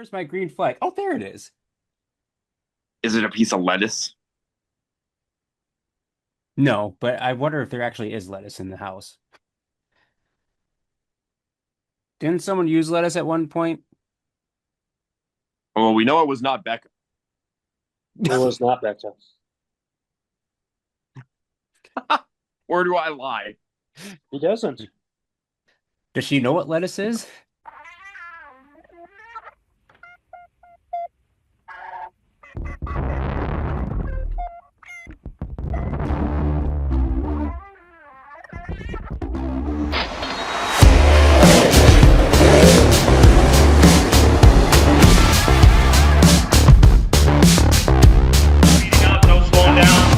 Where's my green flag? Oh, there it is. Is it a piece of lettuce? No, but I wonder if there actually is lettuce in the house. Didn't someone use lettuce at one point? Well, we know it was not Becca. It was not Becca. Or do I lie? He doesn't. Does she know what lettuce is? Speeding up, no slowing down.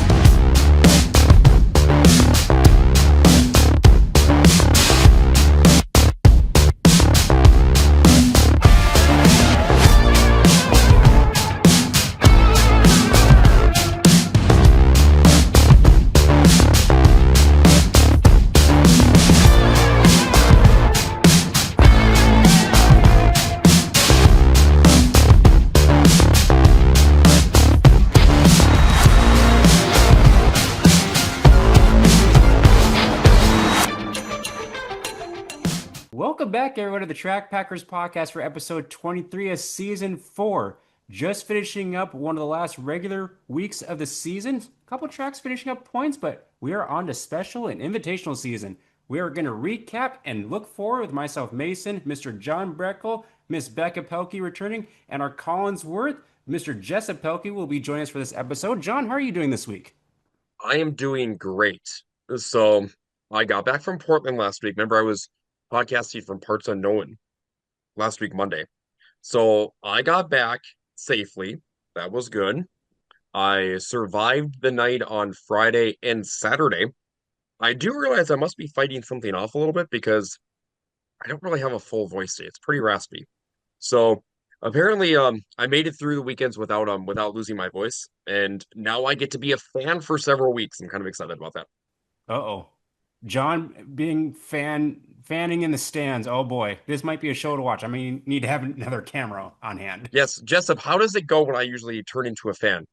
Welcome back, everyone, to the Track Packers podcast for episode 23 of season 4. Just finishing up one of the last regular weeks of the season. A couple tracks finishing up points, but we are on to special and invitational season. We are going to recap and look forward with myself, Mason, Mr. John Breckle, Miss Becca Pelkey returning, and our Collinsworth, Mr. Jessup Pelkey will be joining us for this episode. John, how are you doing this week? I am doing great. So I got back from Portland last week. Remember, I was podcasting from Parts Unknown last week, Monday. So I got back safely. That was good. I survived the night on Friday and Saturday. I do realize I must be fighting something off a little bit because I don't really have a full voice today. It's pretty raspy. So apparently I made it through the weekends without losing my voice. And now I get to be a fan for several weeks. I'm kind of excited about that. Uh-oh. John being fanning in the stands. Oh boy, this might be a show to watch. I mean, need to have another camera on hand. Yes, Jessup, how does it go when I usually turn into a fan?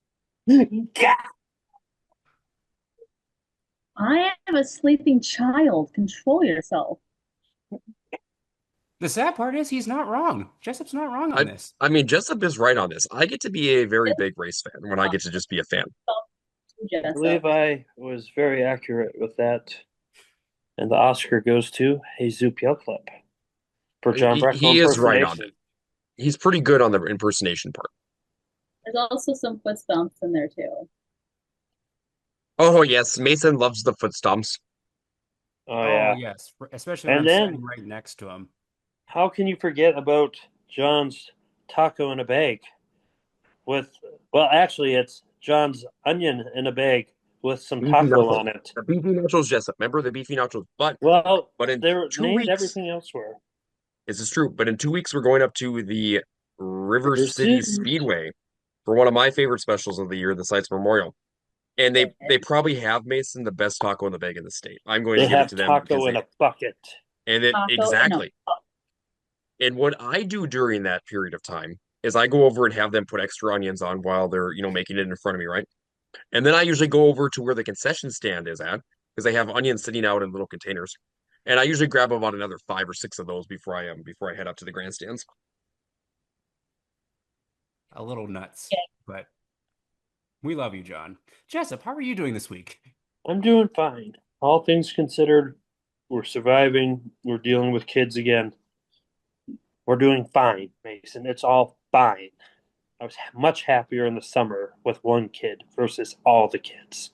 I am a sleeping child. Control yourself. The sad part is he's not wrong. Jessup's not wrong on I this. I mean Jessup is right on this. I get to be a very big race fan when I get to just be a fan. I believe I was very accurate with that. And the Oscar goes to Jesus Clip for John Breckle He is right on impersonation. it. He's pretty good on the impersonation part. There's also some foot stomps in there too. Oh yes, Mason loves the foot stomps. Oh Oh yeah. yes, especially when And I'm standing then right next to him. how can you forget about John's taco in a bag with well actually it's John's onion in a bag with some Beefy taco nachos. on it. The beefy nachos, Jessup. Remember the beefy nachos? Well, But in they were two named weeks, everything elsewhere. this is true. But in 2 weeks, we're going up to the River City Racin. Speedway for one of my favorite specials of the year, the Sites Memorial. And they probably have Mason the best taco in the bag in the state. I'm going to They give it have to them because taco in they a bucket. and it Taco and a exactly. And what I do during that period of time is I go over and have them put extra onions on while they're, making it in front of me, right? And then I usually go over to where the concession stand is at because they have onions sitting out in little containers. And I usually grab about another 5 or 6 of those before I head up to the grandstands. A little nuts, Yeah. but we love you, John. Jessup, how are you doing this week? I'm doing fine. All things considered, we're surviving. We're dealing with kids again. We're doing fine, Mason. It's all fine. I was much happier in the summer with one kid versus all the kids.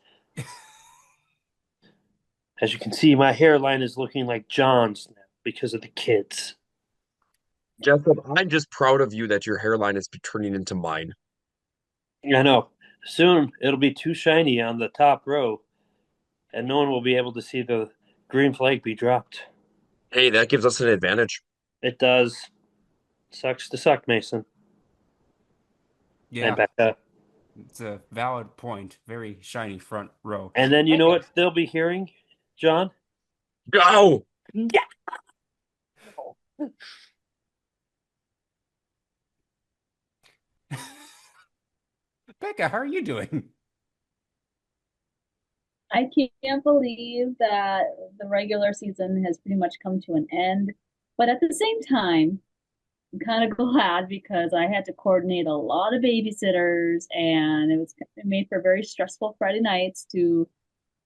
As you can see, my hairline is looking like John's now because of the kids. Jessup, I'm just proud of you that your hairline is turning into mine. I know. Soon it'll be too shiny on the top row, and no one will be able to see the green flag be dropped. Hey, that gives us an advantage. It does. Sucks to suck, Mason. And Yeah, Becca. it's a valid point. Very shiny front row. And then you know Okay. what they'll be hearing, John? Go! Yeah. Becca, how are you doing? I can't believe that the regular season has pretty much come to an end. But at the same time, I'm kind of glad because I had to coordinate a lot of babysitters and it made for very stressful Friday nights to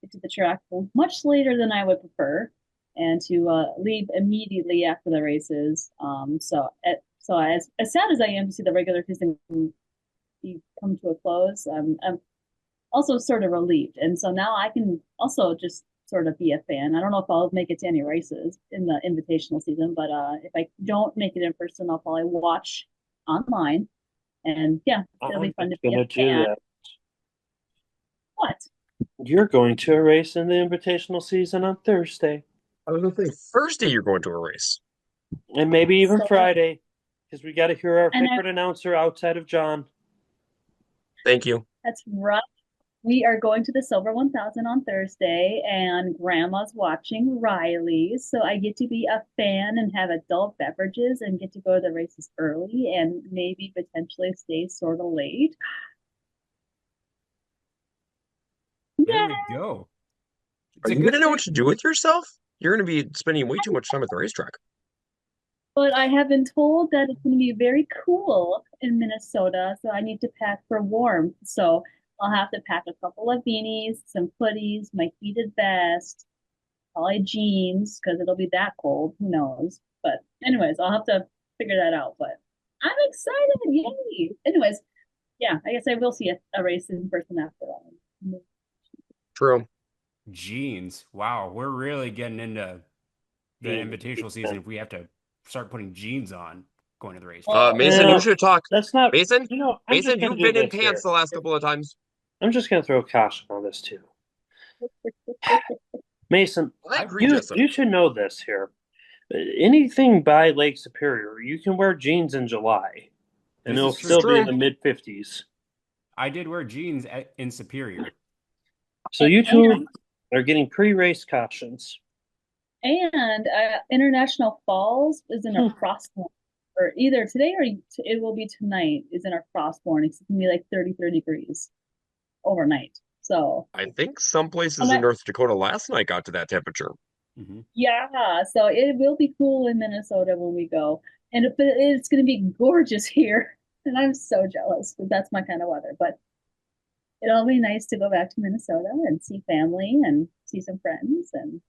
get to the track much later than I would prefer and to leave immediately after the races. So as sad as I am to see the regular season come to a close, I'm also sort of relieved. And so now I can also just sort of be a fan. I don't know if I'll make it to any races in the invitational season, but if I don't make it in person, I'll probably watch online. And yeah, it'll be fun to be a gonna do fan. that. What? You're going to a race in the invitational season on Thursday, I was gonna say Thursday you're going to a race. and maybe even So, Friday, because we got to hear our and favorite announcer outside of John. Thank you. that's right. We are going to the Silver 1000 on Thursday, and Grandma's watching Riley. So I get to be a fan and have adult beverages and get to go to the races early and maybe potentially stay sort of late. There Yeah. we go. Are It's a you good gonna know thing. what to do with yourself? You're gonna be spending way too much time at the racetrack. But I have been told that it's going to be very cool in Minnesota, so I need to pack for warmth. So I'll have to pack a couple of beanies, some hoodies, my heated vest, probably jeans because it'll be that cold. Who knows? But anyways, I'll have to figure that out. But I'm excited! Yay! Anyways, yeah, I guess I will see a race in person after all. True. Jeans. Wow, we're really getting into the Jeans. invitational season if we have to start putting jeans on going to the race. Well, Mason, you should talk. That's not. Mason, I'm just gonna you've do been in this here. pants the last couple of times. I'm just gonna throw caution on this too. Mason, I agree, you Justin. you should know this here. Anything by Lake Superior, you can wear jeans in July, and This it'll is true. still be in True. the mid 50s. I did wear jeans in Superior. So you two are getting pre-race cautions. And International Falls is in our frost warning, or either today or it will be tonight is in our frost warning. It's going to be like 33 degrees overnight. So I think some places I'm in not- North Dakota last night got to that temperature. Hmm. yeah, so it will be cool in Minnesota when we go, and it's going to be gorgeous here, and I'm so jealous. But that's my kind of weather. But it'll be nice to go back to Minnesota and see family and see some friends, and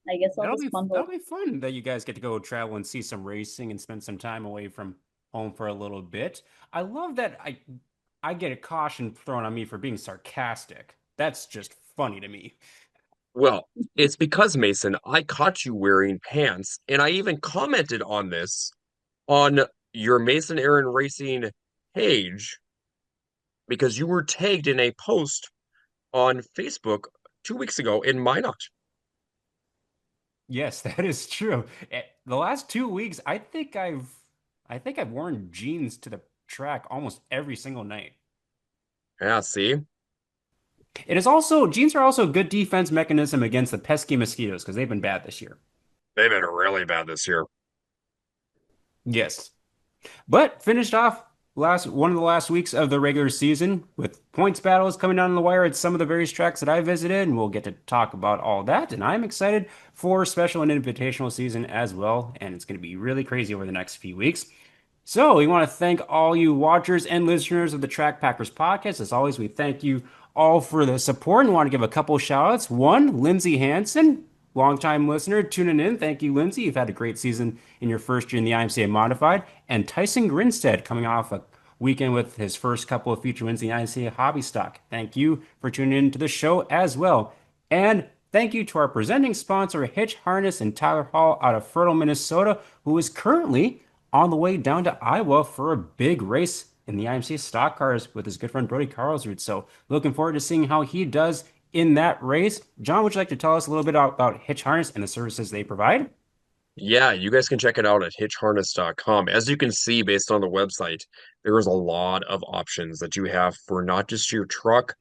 I guess I'll just bundle. That'll be fun that you guys get to go travel and see some racing and spend some time away from home for a little bit. I love that I get a caution thrown on me for being sarcastic. That's just funny to me. Well, it's because, Mason, I caught you wearing pants, and I even commented on this on your Mason Aaron Racing page because you were tagged in a post on Facebook 2 weeks ago in Minot. Yes, that is true. The last 2 weeks, I think I've worn jeans to the track almost every single night. Yeah, see? It is also jeans are also a good defense mechanism against the pesky mosquitoes because they've been bad this year. They've been really bad this year. Yes. But finished off one of the last weeks of the regular season with points battles coming down the wire at some of the various tracks that I visited, and we'll get to talk about all that. And I'm excited for special and invitational season as well, and it's going to be really crazy over the next few weeks. So we want to thank all you watchers and listeners of the Track Packers podcast. As always, we thank you all for the support and want to give a couple shout outs. One, Lindsay Hansen, longtime listener, tuning in. Thank you, Lindsay. You've had a great season in your first year in the IMCA Modified. And Tyson Grinstead coming off a weekend with his first couple of feature wins in the IMCA Hobby Stock. Thank you for tuning in to the show as well. And thank you to our presenting sponsor, Hitch Harness and Tyler Hall out of Fertile, Minnesota, who is currently on the way down to Iowa for a big race in the IMCA stock cars with his good friend Brody Carlsrud. So looking forward to seeing how he does in that race. John, would you like to tell us a little bit about Hitch Harness and the services they provide? Yeah, you guys can check it out at hitchharness.com. As you can see, based on the website, there is a lot of options that you have for not just your truck,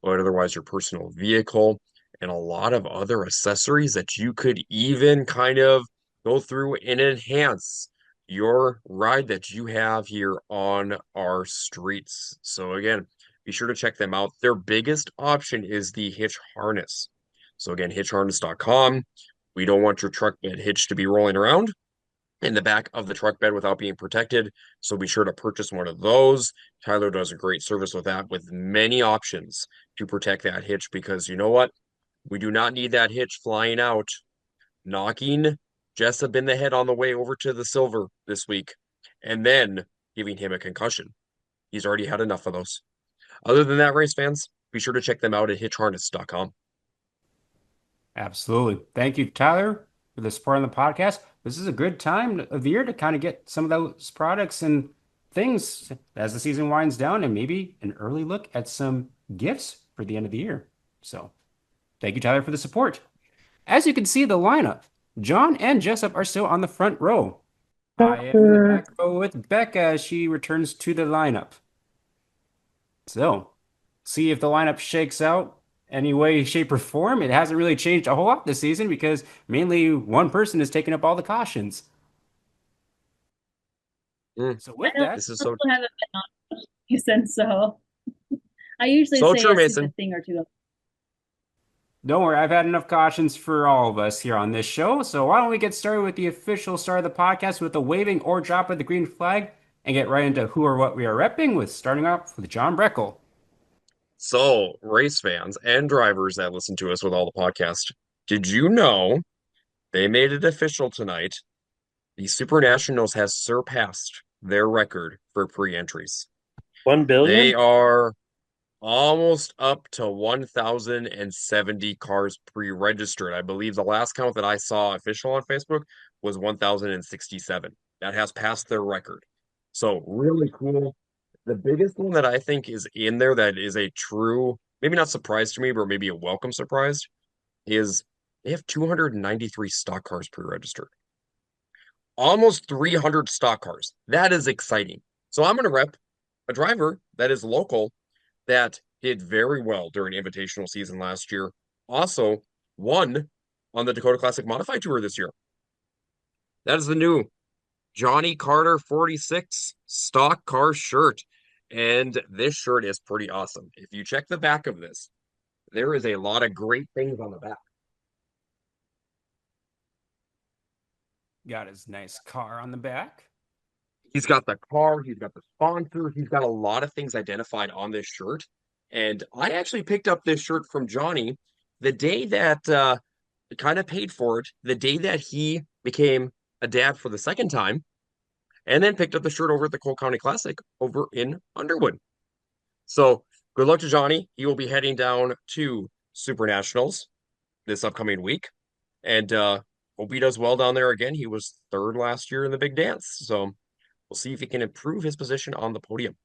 but otherwise your personal vehicle, and a lot of other accessories that you could even kind of go through and enhance your ride that you have here on our streets. So again, be sure to check them out. Their biggest option is the hitch harness. So again, hitchharness.com. We don't want your truck bed hitch to be rolling around in the back of the truck bed without being protected. So be sure to purchase one of those. Tyler does a great service with that, with many options to protect that hitch, because you know what? We do not need that hitch flying out, knocking Jessup in the head on the way over to the silver this week, and then giving him a concussion. He's already had enough of those. Other than that, race fans, be sure to check them out at hitchharness.com. Absolutely. Thank you, Tyler, for the support on the podcast. This is a good time of the year to kind of get some of those products and things as the season winds down, and maybe an early look at some gifts for the end of the year. So thank you, Tyler, for the support. As you can see, the lineup, John and Jessup are still on the front row. I am in the back row with Becca as she returns to the lineup. So, see if the lineup shakes out any way, shape, or form. It hasn't really changed a whole lot this season because mainly one person is taking up all the cautions. So with I know that, This is I so also haven't been on much season, so I usually so say true, a Mason. stupid thing or two. don't worry, I've had enough cautions for all of us here on this show. So why don't we get started with the official start of the podcast with the waving or drop of the green flag and get right into who or what we are repping with, starting off with John Breckle. So, race fans and drivers that listen to us with all the podcasts, did you know they made it official tonight? The Super Nationals has surpassed their record for pre-entries. 1 They billion? are almost up to 1,070 cars pre-registered. I believe the last count that I saw official on Facebook was 1,067. That has passed their record. So really cool. The biggest one that I think is in there that is a true, maybe not surprise to me, but maybe a welcome surprise, is they have 293 stock cars pre-registered. Almost 300 stock cars. That is exciting. So I'm going to rep a driver that is local that did very well during invitational season last year. Also won on the Dakota Classic Modified Tour this year. That is the new Johnny Carter 46 stock car shirt. And this shirt is pretty awesome. If you check the back of this, there is a lot of great things on the back. Got his nice car on the back. He's got the car, he's got the sponsor, he's got a lot of things identified on this shirt. And I actually picked up this shirt from Johnny the day that kind of paid for it, the day that he became a dad for the second time, and then picked up the shirt over at the Cole County Classic over in Underwood. So good luck to Johnny. He will be heading down to Super Nationals this upcoming week. And hope he does well down there again. He was third last year in the big dance. So we'll see if he can improve his position on the podium.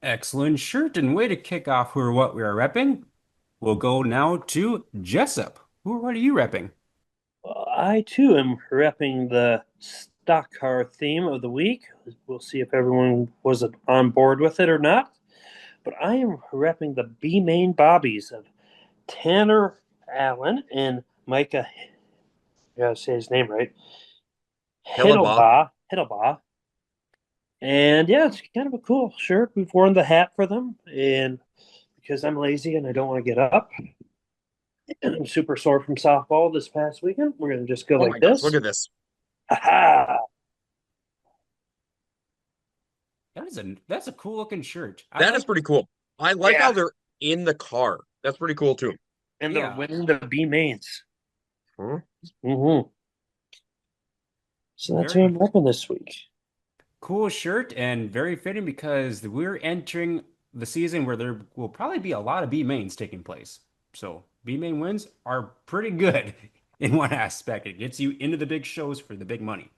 Excellent shirt and way to kick off who or what we are repping. We'll go now to Jessup. Who or what are you repping? I too am repping the stock car theme of the week. We'll see if everyone was on board with it or not. But I am repping the B main bobbies of Tanner Allen and Micah. I gotta say his name right. Hillenbaugh. Hittelbaugh. And yeah, it's kind of a cool shirt. We've worn the hat for them, and because I'm lazy and I don't want to get up, and I'm super sore from softball this past weekend, we're gonna just go Oh my like gosh, this. look at this. Ha That's a cool looking shirt. That is pretty cool. I like Yeah. how they're in the car. That's pretty cool too. And they're Yeah. winning the B mains. Huh? Mm-hmm. So that's Very who I'm repping this week. cool shirt and very fitting because we're entering the season where there will probably be a lot of B mains taking place. So B main wins are pretty good in one aspect. It gets you into the big shows for the big money.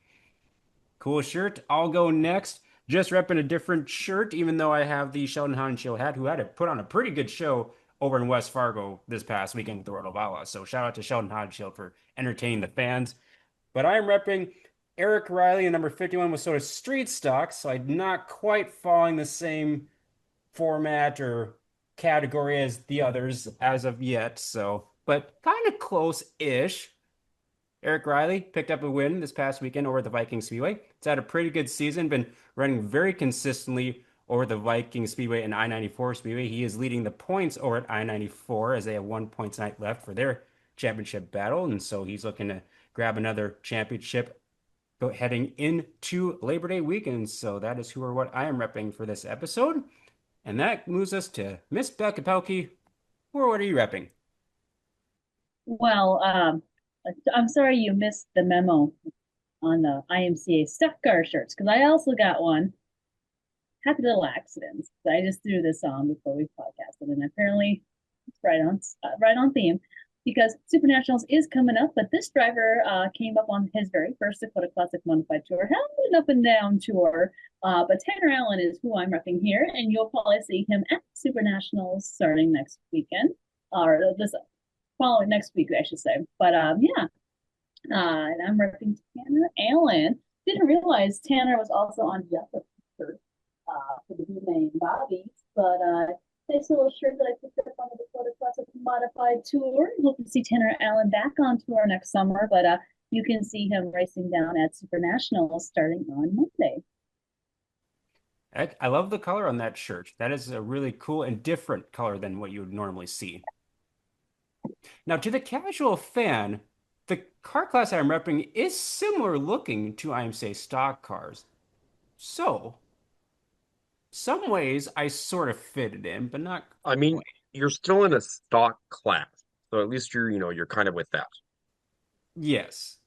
Cool shirt. I'll go next. Just repping a different shirt, even though I have the Sheldon Haudenschild hat, who had to put on a pretty good show over in West Fargo this past weekend with the Rotovala. So shout out to Sheldon Haudenschild for entertaining the fans. But I'm repping Eric Riley in number 51 with sort of street stock, so I'm not quite following the same format or category as the others as of yet. So, but kind of close-ish. Eric Riley picked up a win this past weekend over at the Viking Speedway. It's had a pretty good season, been running very consistently over the Viking Speedway and I-94 Speedway. He is leading the points over at I-94 as they have 1 point tonight left for their championship battle, and so he's looking to grab another championship heading into Labor Day weekend. So that is who or what I am repping for this episode. And that moves us to Miss Becca Pelkey. Who or what are you repping? Well, I'm sorry you missed the memo on the IMCA stock car shirts because I also got one. Happy little accidents. I just threw this on before we podcasted, and apparently it's right on theme because Super Nationals is coming up. But this driver came up on his very first Dakota Classic Modified Tour, had an up and down tour. But Tanner Allen is who I'm repping here, and you'll probably see him at Super Nationals starting next weekend or this following next week, I should say. But yeah, and I'm repping Tanner Allen. Didn't realize Tanner was also on Jeff for the name Bobby, but nice little shirt that I picked up on the Dakota Classic Modified Tour. Hope to see Tanner Allen back on tour next summer, but you can see him racing down at Super Nationals starting on Monday. I love the color on that shirt. That is a really cool and different color than what you would normally see. Now, to the casual fan, the car class I'm repping is similar looking to IMCA stock cars. So, some ways I sort of fit it in, but not I mean, quite. you're still in a stock class, so at least you're kind of with that. Yes.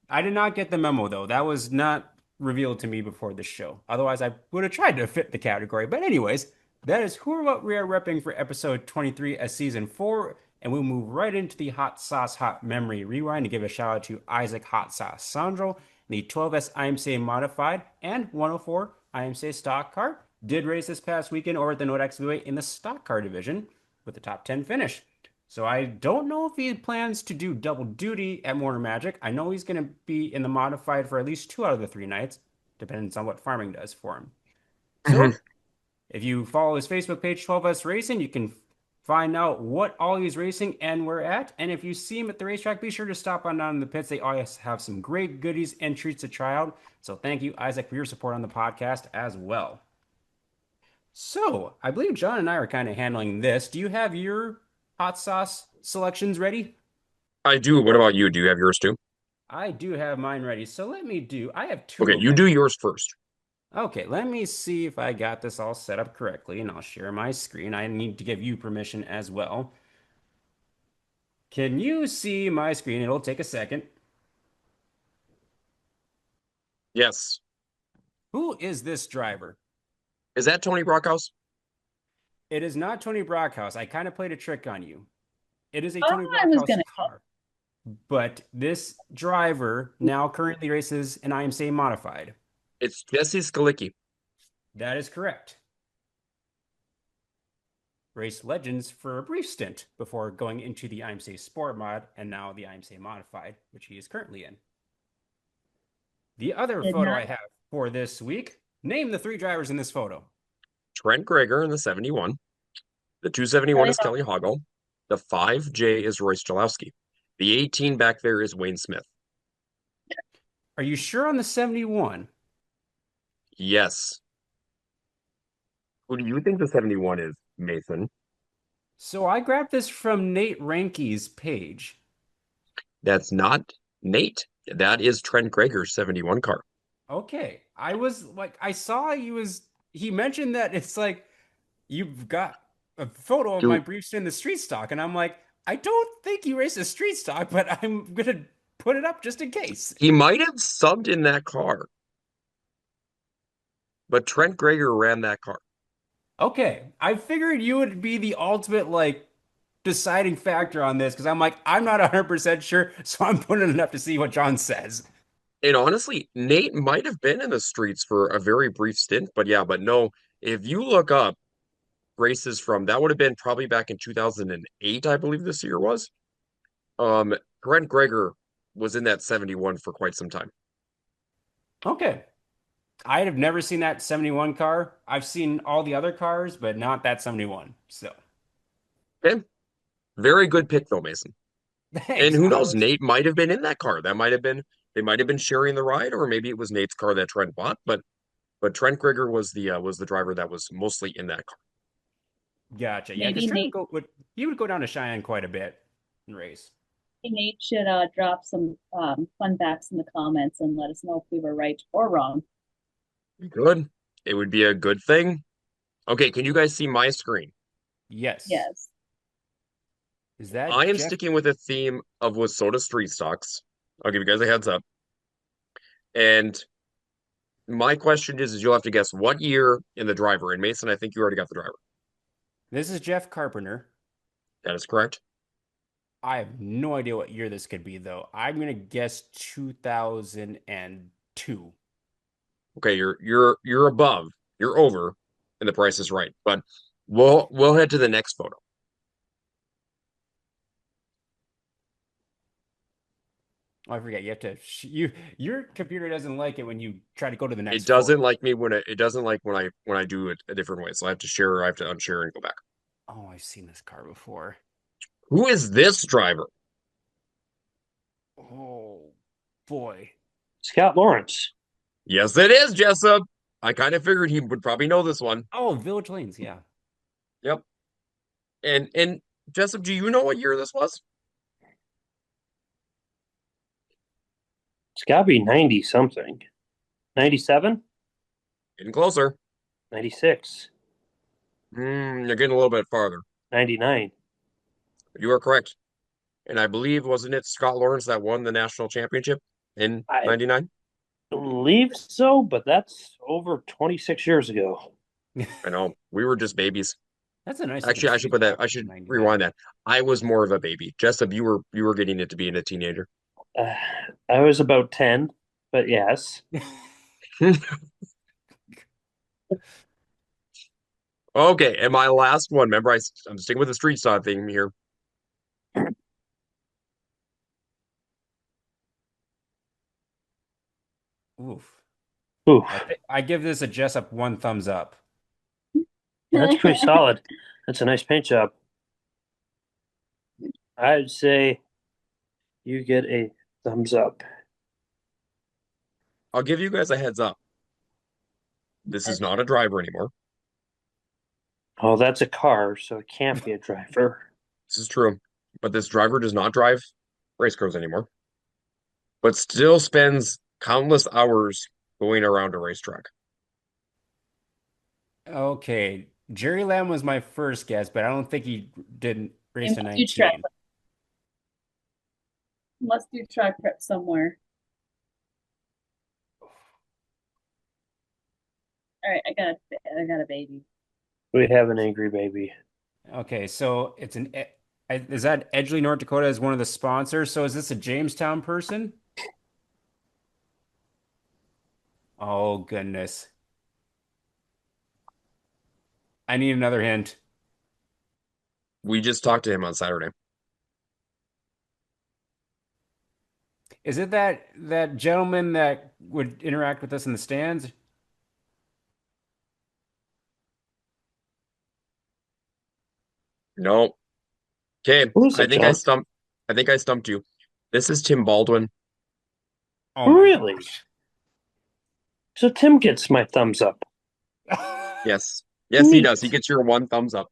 I did not get the memo though. That was not revealed to me before the show. Otherwise, I would have tried to fit the category. But anyways, that is who or what we are repping for episode 23 of season 4. And we'll move right into the Hot Sauce Hot Memory Rewind to give a shout out to Isaac Hot Sauce Sondrol, the 12S IMCA Modified and 104 IMCA Stock Car. Did race this past weekend over at the Nodak Speedway in the Stock Car division with a top 10 finish. So I don't know if he plans to do double duty at Motor Magic. I know he's going to be in the modified for at least 2 out of the 3 nights, depends on what farming does for him. So Mhm. if you follow his Facebook page, 12S Racing, you can find out what all he's racing and where at. And if you see him at the racetrack, be sure to stop on down in the pits. They always have some great goodies and treats to try out. So thank you, Isaac, for your support on the podcast as well. So I believe John and I are kind of handling this. Do you have your hot sauce selections ready? I do. What about you? Do you have yours too? I do have mine ready. So let me do, I have 2 Okay, of you them. do yours first. Okay, let me see if I got this all set up correctly, and I'll share my screen. I need to give you permission as well. Can you see my screen? It'll take a second. Yes. Who is this driver? Is that Tony Brockhouse? It is not Tony Brockhouse. I kind of played a trick on you. It is a Oh, Tony I was Brockhouse gonna. car, but this driver now currently races an IMCA modified. It's Jesse Skalicki. That is correct. Race Legends for a brief stint before going into the IMCA Sport mod and now the IMCA Modified, which he is currently in. The other Did photo not. I have for this week, name the 3 drivers in this photo. Trent Greger in the 71. The 271 is Kelly Hoggle. The 5J is Royce Jalowski. The 18 back there is Wayne Smith. Are you sure on the 71? Yes. Who do you think the 71 is, Mason? So I grabbed this from Nate Ranke's page. That's not Nate. That is Trent Greger's 71 car. Okay. I was like, I saw he mentioned that it's like, you've got a photo of my Dude, briefs in the street stock. And I'm like, I don't think he raced a street stock, but I'm going to put it up just in case. he might have subbed in that car, but Trent Greger ran that car. Okay. I figured you would be the ultimate, like, deciding factor on this because I'm like, I'm not 100% sure. So I'm putting it up to see what John says. And honestly, Nate might have been in the streets for a very brief stint, but yeah, but no, if you look up races from that would have been probably back in 2008, I believe this year was. Trent Greger was in that 71 for quite some time. Okay. I have never seen that 71 car. I've seen all the other cars, but not that 71. So, Okay. Very good pick though, Mason. And Thanks. who knows, Nate might have been in that car. That might have been they might have been sharing the ride, or maybe it was Nate's car that Trent bought. But Trent Grigger was the driver that was mostly in that car. Gotcha. Yeah, because Maybe Trent he would go down to Cheyenne quite a bit and race. Nate should drop some fun facts in the comments and let us know if we were right or wrong. Good. It would be a good thing. Okay, can you guys see my screen? Yes. Yes. Is that I am Jeff? sticking with a theme of Wissota street stocks. I'll give you guys a heads up. And my question is you'll have to guess what year in the driver. And Mason, I think you already got the driver. This is Jeff Carpenter. That is correct. I have no idea what year this could be, though. I'm gonna guess 2002. Okay, you're above, you're over, and the price is right. But we'll head to the next photo. Oh, I forget. You have to your computer doesn't like it when you try to go to the next It doesn't photo. like me it doesn't like when I do it a different way. So I have to share, I have to unshare and go back. Oh, I've seen this car before. Who is this driver? Oh boy. Scott Lawrence. Yes, it is Jessup. I kind of figured he would probably know this one. Oh, Village Lanes, yeah. Yep. And Jessup, do you know what year this was? It's got to be 90 something. 97? Getting closer. 96? You're getting a little bit farther. 99? You are correct. And I believe, wasn't it Scott Lawrence that won the national championship in I 99? believe so, but that's over 26 years ago. I know. We were just babies. That's a nice looking Actually, I should street put that. stock I from should 99. rewind that. I was more of a baby. Jessup, you were getting it to being a teenager. Uh, I was about 10, but yes. Okay, and my last one. Remember, I'm sticking with the street style thing here. Oof. Ooh, I give this a Jessup one thumbs up. that's pretty solid. That's a nice paint job. I'd say you get a thumbs up. I'll give you guys a heads up. This is not a driver anymore. Oh, that's a car, so it can't be a driver. This is true. But this driver does not drive race cars anymore, but still spends countless hours going around a racetrack. Okay. Jerry Lamb was my first guess, but I don't think he didn't race to Must do track, 19. must do track prep somewhere. All right, I got a baby. We have an angry baby. Okay, so it's is that Edgeley, North Dakota as one of the sponsors? So is this a Jamestown person? Oh goodness. I need another hint. We just talked to him on Saturday. Is it that gentleman that would interact with us in the stands? No. Okay, Who is I it, think I John? stumped. I think I stumped you. This is Tim Baldwin. Oh my Really? gosh. So Tim gets my thumbs up. Yes. Yes, he Neat. does. He gets your one thumbs up.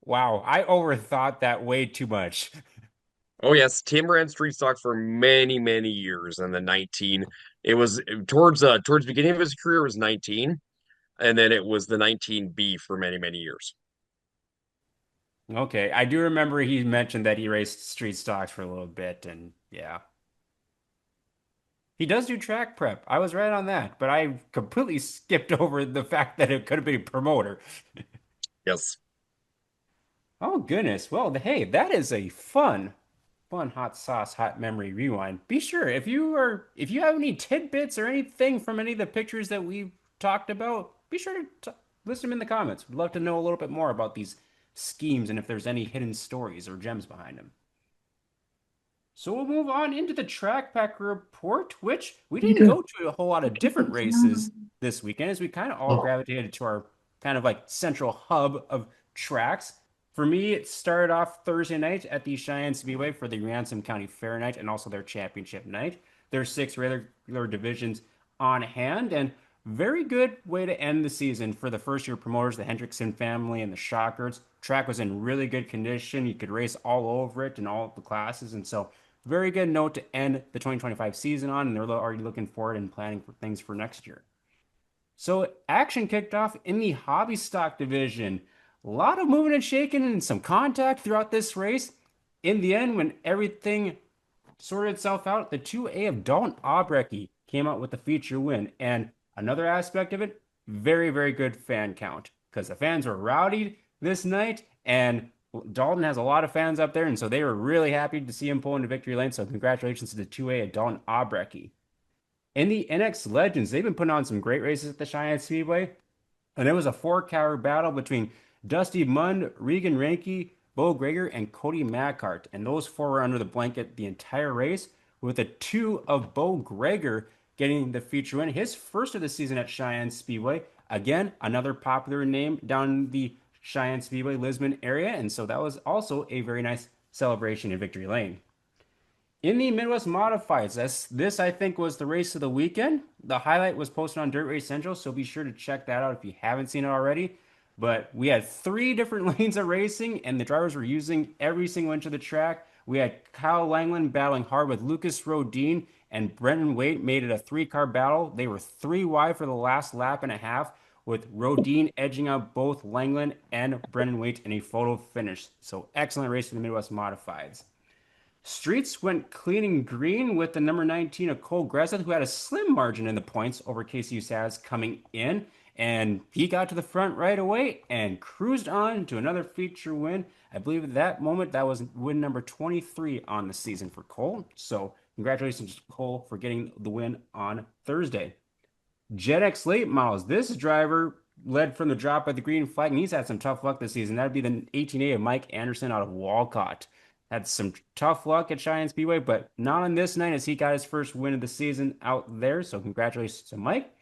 Wow, I overthought that way too much. Oh yes, Tim ran street stock for many, many years in the 19. It was towards the beginning of his career it was 19, and then it was the 19B for many, many years. Okay, I do remember he mentioned that he raced street stocks for a little bit, and yeah. He does do track prep. I was right on that, but I completely skipped over the fact that it could have been a promoter. Yes. Oh goodness. Well, hey, that is a fun hot sauce, hot memory rewind. Be sure if you have any tidbits or anything from any of the pictures that we've talked about, be sure to list them in the comments. We'd love to know a little bit more about these schemes and if there's any hidden stories or gems behind them. So we'll move on into the track pack report, which we didn't go to a whole lot of different races this weekend as we kind of all gravitated to our kind of like central hub of tracks. For me, it started off Thursday night at the Cheyenne Speedway for the Ransom County Fair night and also their championship night. There's six regular divisions on hand, and very good way to end the season for the first year promoters, the Hendrickson family and the Shockers. Track was in really good condition. You could race all over it in all the classes, and so very good note to end the 2025 season on, and they're already looking forward and planning for things for next year. So action kicked off in the hobby stock division. A lot of moving and shaking and some contact throughout this race. In the end, when everything sorted itself out, the 2A of Dalton Obrecky came out with the feature win. And another aspect of it, very, very good fan count because the fans were rowdy this night, and Dalton has a lot of fans up there, and so they were really happy to see him pull into victory lane. So congratulations to the 2A of Dalton Obrecky. In the NX Legends, they've been putting on some great races at the Cheyenne Speedway, and it was a four-car battle between Dusty Mund, Regan Ranke, Bo Greger, and Cody Mackhart. And those four were under the blanket the entire race, with the two of Bo Greger getting the feature win, his first of the season at Cheyenne Speedway. Again, another popular name down the Cheyenne Speedway, Lisbon area, and so that was also a very nice celebration in Victory Lane. In the Midwest Modifieds, this I think was the race of the weekend. The highlight was posted on Dirt Race Central, so be sure to check that out if you haven't seen it already. But we had three different lanes of racing, and the drivers were using every single inch of the track. We had Kyle Langland battling hard with Lucas Rodin, and Brendan Waite made it a three-car battle. They were three wide for the last lap and a half, with Rodin edging out both Langland and Brendan Waite in a photo finish. So excellent race in the Midwest Modifieds. Streets went clean and green with the number 19 of Cole Gresseth, who had a slim margin in the points over KCU Saz coming in. And he got to the front right away and cruised on to another feature win. I believe at that moment that was win number 23 on the season for Cole. So congratulations to Cole for getting the win on Thursday. Jet X Late Models. This driver led from the drop of the green flag, and he's had some tough luck this season. That'd be the 18A of Mike Anderson out of Walcott. Had some tough luck at Cheyenne Speedway, but not on this night as he got his first win of the season out there. So congratulations to Mike.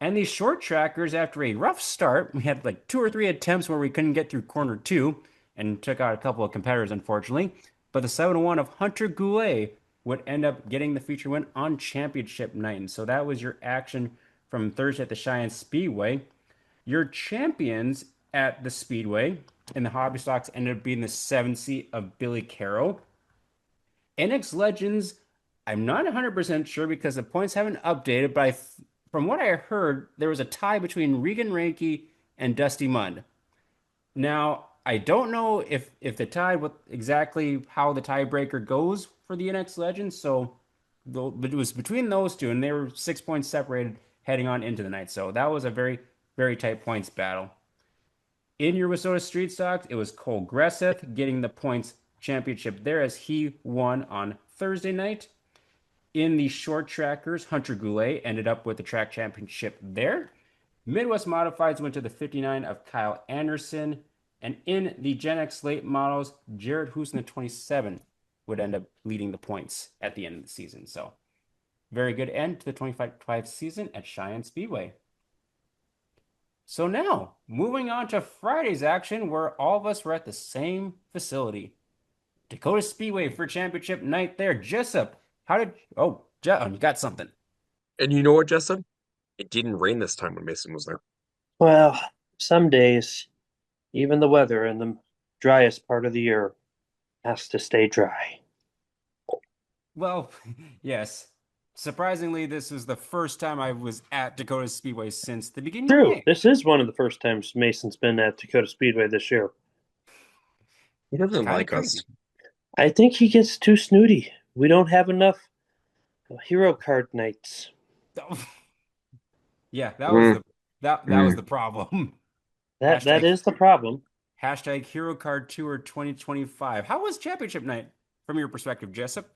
And these short trackers, after a rough start, we had like two or three attempts where we couldn't get through corner two and took out a couple of competitors, unfortunately. But the 7-1 of Hunter Goulet would end up getting the feature win on championship night. And so that was your action from Thursday at the Cheyenne Speedway. Your champions at the Speedway in the hobby stocks ended up being the 7 seat of Billy Carroll. NX Legends, I'm not 100% sure because the points haven't updated, but from what I heard, there was a tie between Regan Ranke and Dusty Mund. Now, I don't know if the tie, with exactly how the tiebreaker goes for the NX Legends, so but it was between those two, and they were 6 points separated heading on into the night. So that was a very, very tight points battle. In your Wissota Street Stocks, it was Cole Gresseth getting the points championship there as he won on Thursday night. In the short trackers, Hunter Goulet ended up with the track championship there. Midwest Modifieds went to the 59 of Kyle Anderson. And in the Gen X late models, Jared Houston, the 27, would end up leading the points at the end of the season. So very good end to the 25 season at Cheyenne Speedway. So now, moving on to Friday's action, where all of us were at the same facility. Dacotah Speedway for championship night there. Jessup, you got something. And you know what, Jessup? It didn't rain this time when Mason was there. Well, some days, even the weather in the driest part of the year has to stay dry. Well, yes. Surprisingly, this was the first time I was at Dacotah Speedway since the beginning of True. May. This is one of the first times Mason's been at Dacotah Speedway this year. He doesn't Kinda like crazy. us. I think he gets too snooty. We don't have enough hero card nights. Yeah, that was the problem. That is the problem. Hashtag Hero Card Tour 2025. How was championship night from your perspective, Jessup?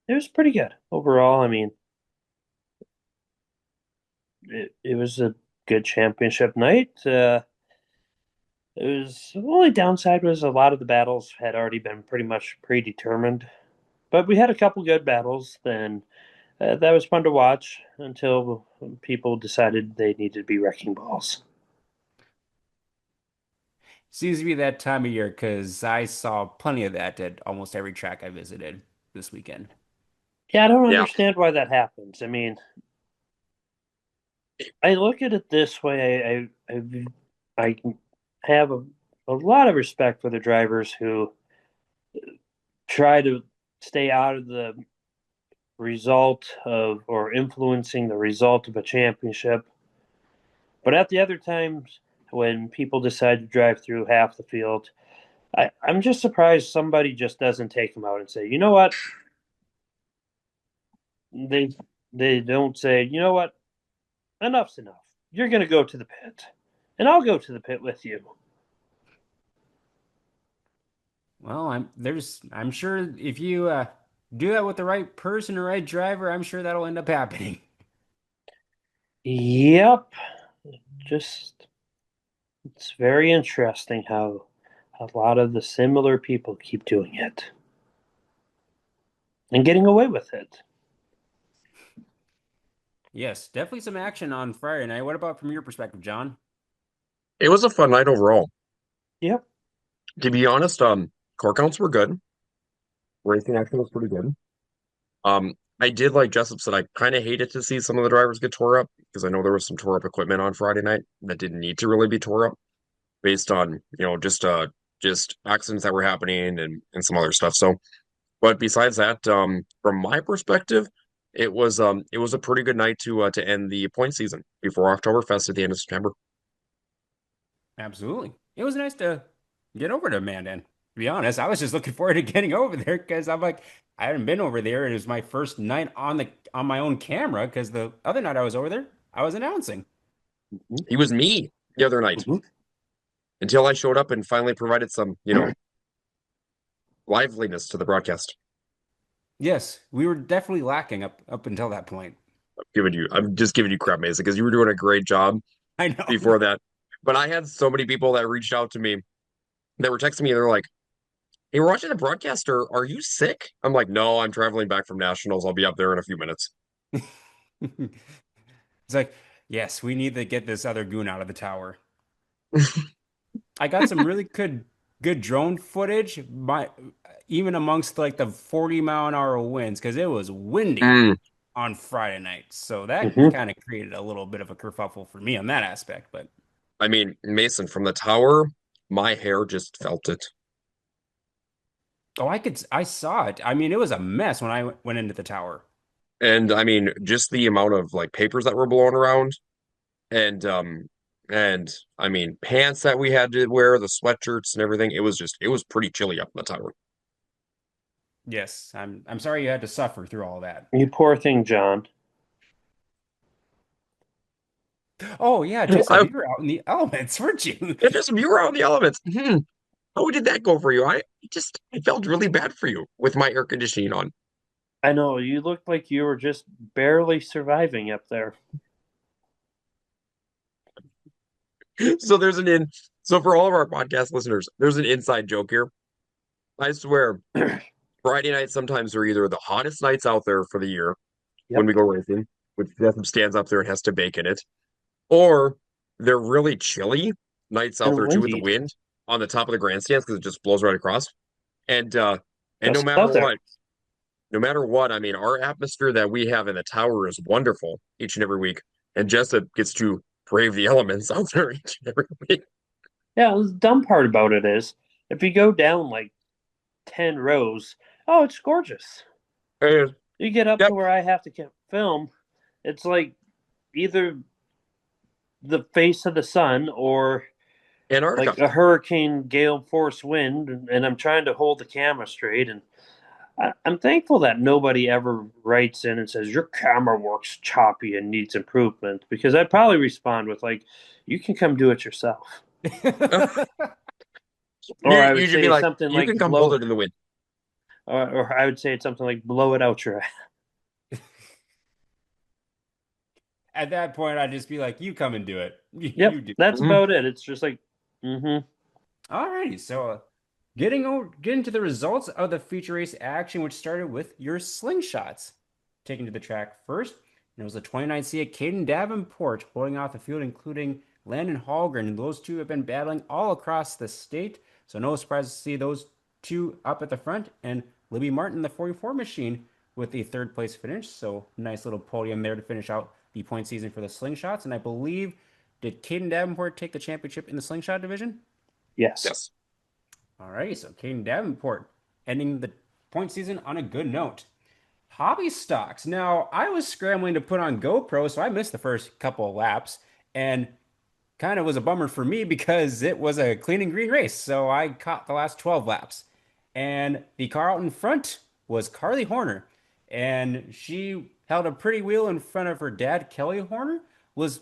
It was pretty good overall. I mean, it was a good championship night. It was the only downside was a lot of the battles had already been pretty much predetermined, but we had a couple good battles. Then that was fun to watch until people decided they needed to be wrecking balls. Seems to be that time of year because I saw plenty of that at almost every track I visited this weekend. Yeah, I don't Yeah. understand why that happens. I mean, I look at it this way. I have a lot of respect for the drivers who try to stay out of the result of or influencing the result of a championship. But at the other times when people decide to drive through half the field, I'm just surprised somebody just doesn't take them out and say, you know what? They they don't say, you know what? Enough's enough. You're going to go to the pit, and I'll go to the pit with you. Well, I'm sure if you do that with the right person or right driver, I'm sure that'll end up happening. Yep. Just it's very interesting how a lot of the similar people keep doing it and getting away with it. Yes, definitely some action on Friday night. What about from your perspective, John? It was a fun night overall. Yep. To be honest, core counts were good. Racing action was pretty good. I did like Jessup said, I kind of hated to see some of the drivers get tore up because I know there was some tore up equipment on Friday night that didn't need to really be tore up based on, just accidents that were happening and some other stuff. So, but besides that, from my perspective, it was a pretty good night to end the point season before Oktoberfest at the end of September. Absolutely. It was nice to get over to Mandan. To be honest, I was just looking forward to getting over there because I'm like, I hadn't been over there. It was my first night on my own camera because the other night I was over there, I was announcing. He was me the other night Mhm. until I showed up and finally provided some, liveliness to the broadcast. Yes, we were definitely lacking up until that point. I'm just giving you crap, Mason, because you were doing a great job I know. before that. But I had so many people that reached out to me that were texting me. They're like, "Hey, we're watching the broadcast. Are you sick?" I'm like, "No, I'm traveling back from nationals. I'll be up there in a few minutes." It's like, yes, we need to get this other goon out of the tower. I got some really good drone footage, even amongst like the 40-mile-an-hour winds, because it was windy Mm, on Friday night. So that Mhm. kind of created a little bit of a kerfuffle for me on that aspect. But I mean, Mason, from the tower, my hair just felt it. oh, I saw it. I mean, it was a mess when I went into the tower. And I mean, just the amount of like papers that were blowing around and I mean, pants that we had to wear, the sweatshirts and everything. It was pretty chilly up in the tower. Yes, I'm sorry you had to suffer through all that. You poor thing, John. Oh yeah, Jessup, I you were out in the elements, weren't you? It just you were out in the elements. How did that go for you? I felt really bad for you with my air conditioning on. I know you looked like you were just barely surviving up there. So there's an in so for all of our podcast listeners, there's an inside joke here. I swear, Friday nights sometimes are either the hottest nights out there for the year when Yep. we go racing, which Jeff stands up there and has to bake in it, or they're really chilly nights out And there too with the windy. wind on the top of the grandstands because it just blows right across. And Just out there. no matter what, I mean, our atmosphere that we have in the tower is wonderful each and every week. And Jessup gets to brave the elements out there each and every week. Yeah, the dumb part about it is if you go down like 10 rows, oh, it's gorgeous. And, You get up yep, to where I have to film, it's like either the face of the sun or Antarctica. like a hurricane gale force wind, and I'm trying to hold the camera straight. And I'm thankful that nobody ever writes in and says your camera works choppy and needs improvement because I'd probably respond with like, you can come do it yourself. You Or I you would should be say like, something you like can come hold blow, it in the wind. or I would say something like blow it out your ass. At that point, I'd just be like, "You come and do it. You Yep, do." that's Mhm. about it. It's just like, mm-hmm. Alrighty, so getting to the results of the feature race action, which started with your slingshots. Taken to the track first, and it was the 29 C at Caden Davenport holding off the field, including Landon Hallgren. Those two have been battling all across the state, so no surprise to see those two up at the front. And Libby Martin, the 44 machine, with the third place finish. So nice little podium there to finish out the point season for the slingshots. And I believe, did Caden Davenport take the championship in the slingshot division? Yes. Yes. All right, so Caden Davenport ending the point season on a good note. Hobby stocks. Now, I was scrambling to put on GoPro, so I missed the first couple of laps, and kind of was a bummer for me because it was a clean and green race. So I caught the last 12 laps. And the car out in front was Carly Horner. And she held a pretty wheel in front of her dad, Kelly Horner. Was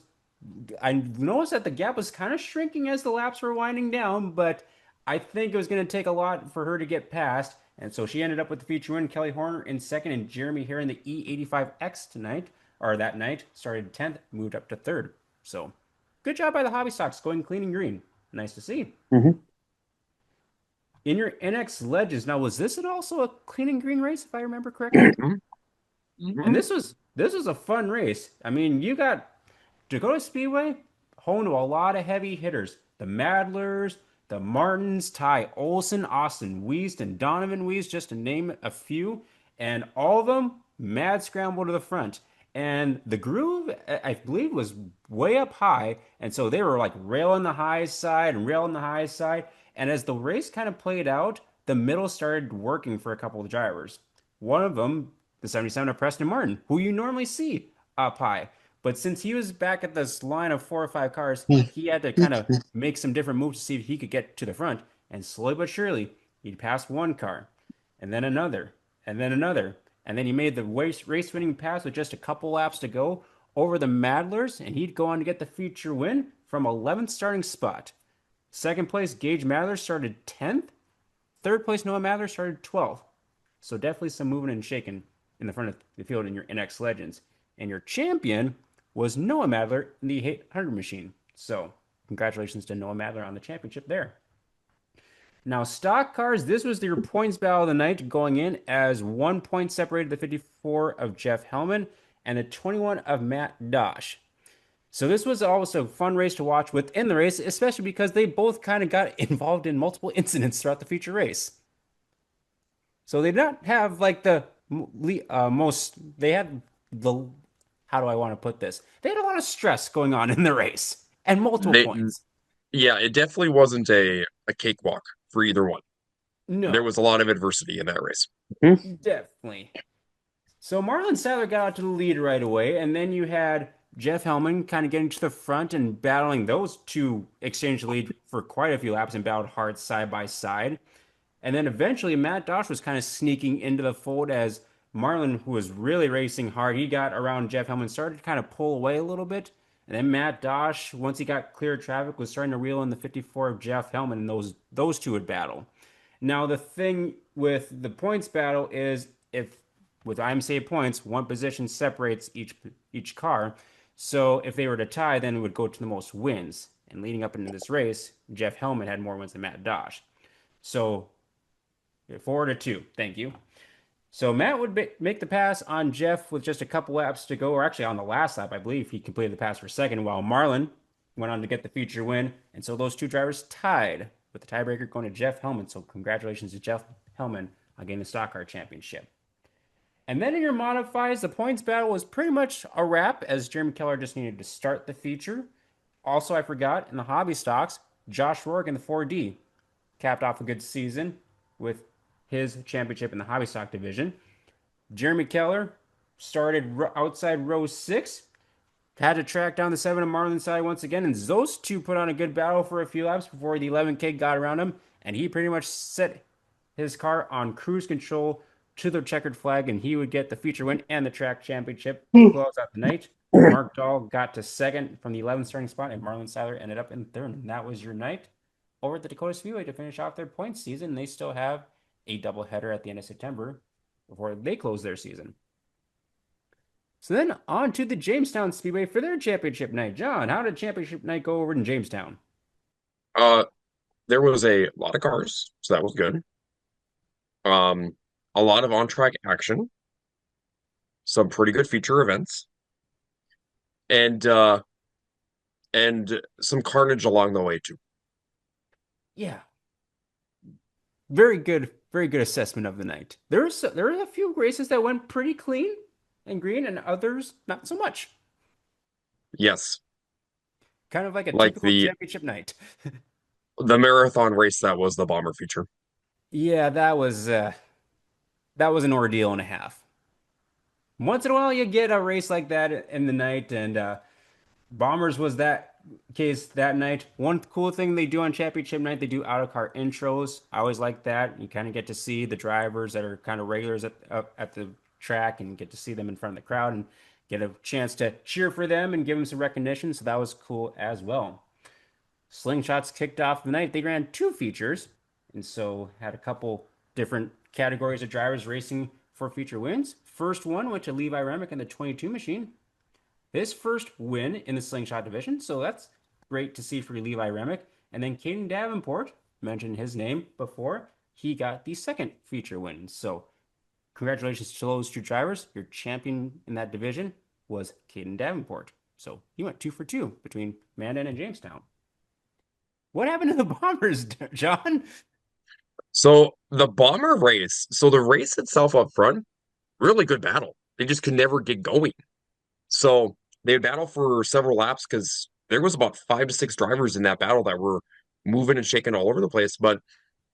I noticed that the gap was kind of shrinking as the laps were winding down, but I think it was going to take a lot for her to get past. And so she ended up with the feature win. Kelly Horner in second, and Jeremy Hare in the E85X tonight, or that night, started 10th, moved up to third. So good job by the hobby stocks going clean and green. Nice to see. Mhm. In your NX Legends, now was this also a clean and green race, if I remember correctly? Mhm. And this was a fun race. I mean, you got Dacotah Speedway home to a lot of heavy hitters. The Madlers, the Martins, Ty Olson, Austin Weist, and Donovan Weist, just to name a few. And all of them mad scramble to the front. And the groove, I believe, was way up high. And so they were like railing the high side and railing the high side. And as the race kind of played out, the middle started working for a couple of drivers. One of them, the 77 of Preston Martin, who you normally see up high. But since he was back at this line of 4 or 5 cars, he had to kind of make some different moves to see if he could get to the front. And slowly but surely, he'd pass one car, and then another, and then another. And then he made the race-winning pass with just a couple laps to go over the Madlers, and he'd go on to get the feature win from 11th starting spot. Second place, Gage Madler started 10th. Third place, Noah Madler started 12th. So definitely some moving and shaking in the front of the field in your NX Legends. And your champion was Noah Madler in the 800 machine. So congratulations to Noah Madler on the championship there. Now, stock cars, this was your points battle of the night going in as 1 point separated the 54 of Jeff Hellman and the 21 of Matt Dosh. So this was always a fun race to watch within the race, especially because they both kind of got involved in multiple incidents throughout the feature race. So they did not have like the most, they had the, how do I want to put this? They had a lot of stress going on in the race and multiple They, points. yeah, it definitely wasn't a cakewalk for either one. There No, was a lot of adversity in that race. definitely. So Marlon Sadler got out to the lead right away, and then you had Jeff Hellman kind of getting to the front and battling. Those two exchanged lead for quite a few laps and battled hard side by side. And then eventually Matt Dosh was kind of sneaking into the fold as Marlon, who was really racing hard, he got around Jeff Hellman, started to kind of pull away a little bit. And then Matt Dosh, once he got clear of traffic, was starting to reel in the 54 of Jeff Hellman, and those two would battle. Now the thing with the points battle is if with IMSA points, one position separates each car. So if they were to tie, then it would go to the most wins. And leading up into this race, Jeff Hellman had more wins than Matt Dosh. So 4-2. Thank you. So Matt would make the pass on Jeff with just a couple laps to go, or actually on the last lap, I believe he completed the pass for second, while Marlon went on to get the feature win. And so those two drivers tied, with the tiebreaker going to Jeff Hellman. So congratulations to Jeff Hellman on getting the stock car championship. And then in your modifies, the points battle was pretty much a wrap, as Jeremy Keller just needed to start the feature. Also, I forgot, in the hobby stocks, Josh Rourke in the 4D capped off a good season with his championship in the hobby stock division. Jeremy Keller started outside row 6, had to track down the 7 of Marlon side once again, and those two put on a good battle for a few laps before the 11K got around him, and he pretty much set his car on cruise control to the checkered flag, and he would get the feature win and the track championship to close out the night. Mark Dahl got to second from the 11th starting spot, and Marlon Sadler ended up in third, and that was your night over at the Dacotah Speedway to finish off their points season. They still have a doubleheader at the end of September before they close their season. So then on to the Jamestown Speedway for their championship night. John, how did championship night go over in Jamestown? There was a lot of cars, so that was good. A lot of on-track action, some pretty good feature events, and and some carnage along the way too. Yeah, very good assessment of the night. There were a few races that went pretty clean and green, and others not so much. Yes, Kind of like a like typical championship night. the marathon race that was the bomber feature. Yeah, that was an ordeal and a half. Once in a while, you get a race like that in the night, and Bombers was that case that night. One cool thing they do on championship night, they do out of car intros. I always like that. You kind of get to see the drivers that are kind of regulars at the track and get to see them in front of the crowd and get a chance to cheer for them and give them some recognition. So that was cool as well. Slingshots kicked off the night. They ran two features, and so had a couple different categories of drivers racing for feature wins. First one went to Levi Remick in the 22 machine. His first win in the slingshot division, so that's great to see for Levi Remick. And then Caden Davenport, mentioned his name before, he got the second feature win. So congratulations to those two drivers. Your champion in that division was Caden Davenport. So he went 2 for 2 between Mandan and Jamestown. What happened to the Bombers, John? So the bomber race, so the race itself up front, really good battle. They just could never get going. So they would battle for several laps because there was about 5 to 6 drivers in that battle that were moving and shaking all over the place. But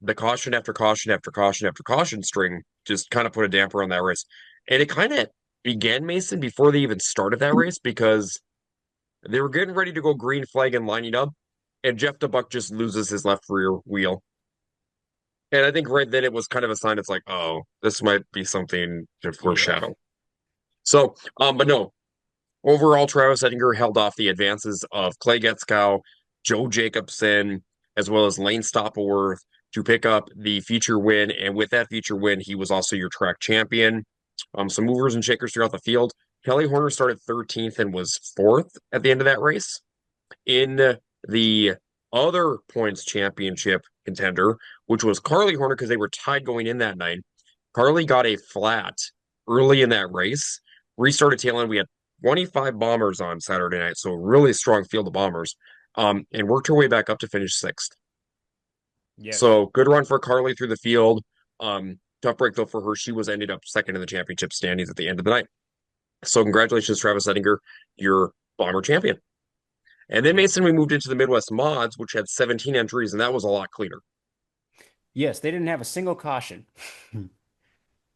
the caution after caution after caution after caution string just kind of put a damper on that race. And it kind of began, Mason, before they even started that race because they were getting ready to go green flag and lining up, and Jeff DeBuck just loses his left rear wheel. And I think right then it was kind of a sign. It's like, oh, this might be something to Yeah. foreshadow. So, but no, overall, Travis Ettinger held off the advances of Clay Getzkow, Joe Jacobson, as well as Lane Stoppelworth to pick up the feature win. And with that feature win, he was also your track champion. Some movers and shakers throughout the field. Kelly Horner started 13th and was fourth at the end of that race. In the other points championship contender, which was Carly Horner, because they were tied going in that night, Carly got a flat early in that race. Restarted tail end. We had 25 bombers on Saturday night, so really strong field of bombers, and worked her way back up to finish sixth. Yes. So good run for Carly through the field. Tough break though for her. She was ended up second in the championship standings at the end of the night. So congratulations, Travis Ettinger, your bomber champion. And then Yeah. Mason, we moved into the Midwest Mods, which had 17 entries, and that was a lot cleaner. Yes, they didn't have a single caution.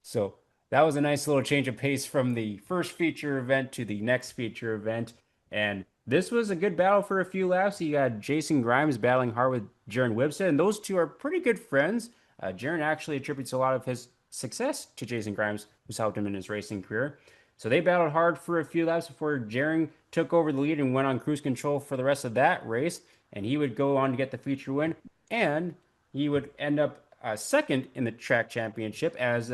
So that was a nice little change of pace from the first feature event to the next feature event. And this was a good battle for a few laps. You got Jason Grimes battling hard with Jaron Wibstead, and those two are pretty good friends. Jaron actually attributes a lot of his success to Jason Grimes, who's helped him in his racing career. So they battled hard for a few laps before Jaron took over the lead and went on cruise control for the rest of that race. And he would go on to get the feature win, and he would end up second in the track championship as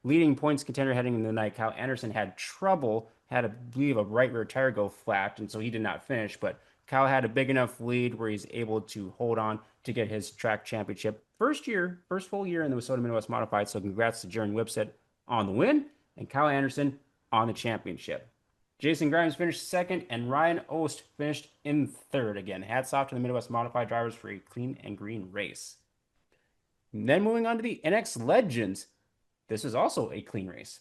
leading points contender heading into the night. Kyle Anderson had trouble, had, I believe, a right rear tire go flat, and so he did not finish. But Kyle had a big enough lead where he's able to hold on to get his track championship. First full year in the Minnesota Midwest Modified. So congrats to Jaron Wibstead on the win and Kyle Anderson on the championship. Jason Grimes finished second, and Ryan Ost finished in third. Again, hats off to the Midwest Modified drivers for a clean and green race. And then moving on to the NX Legends. This was also a clean race.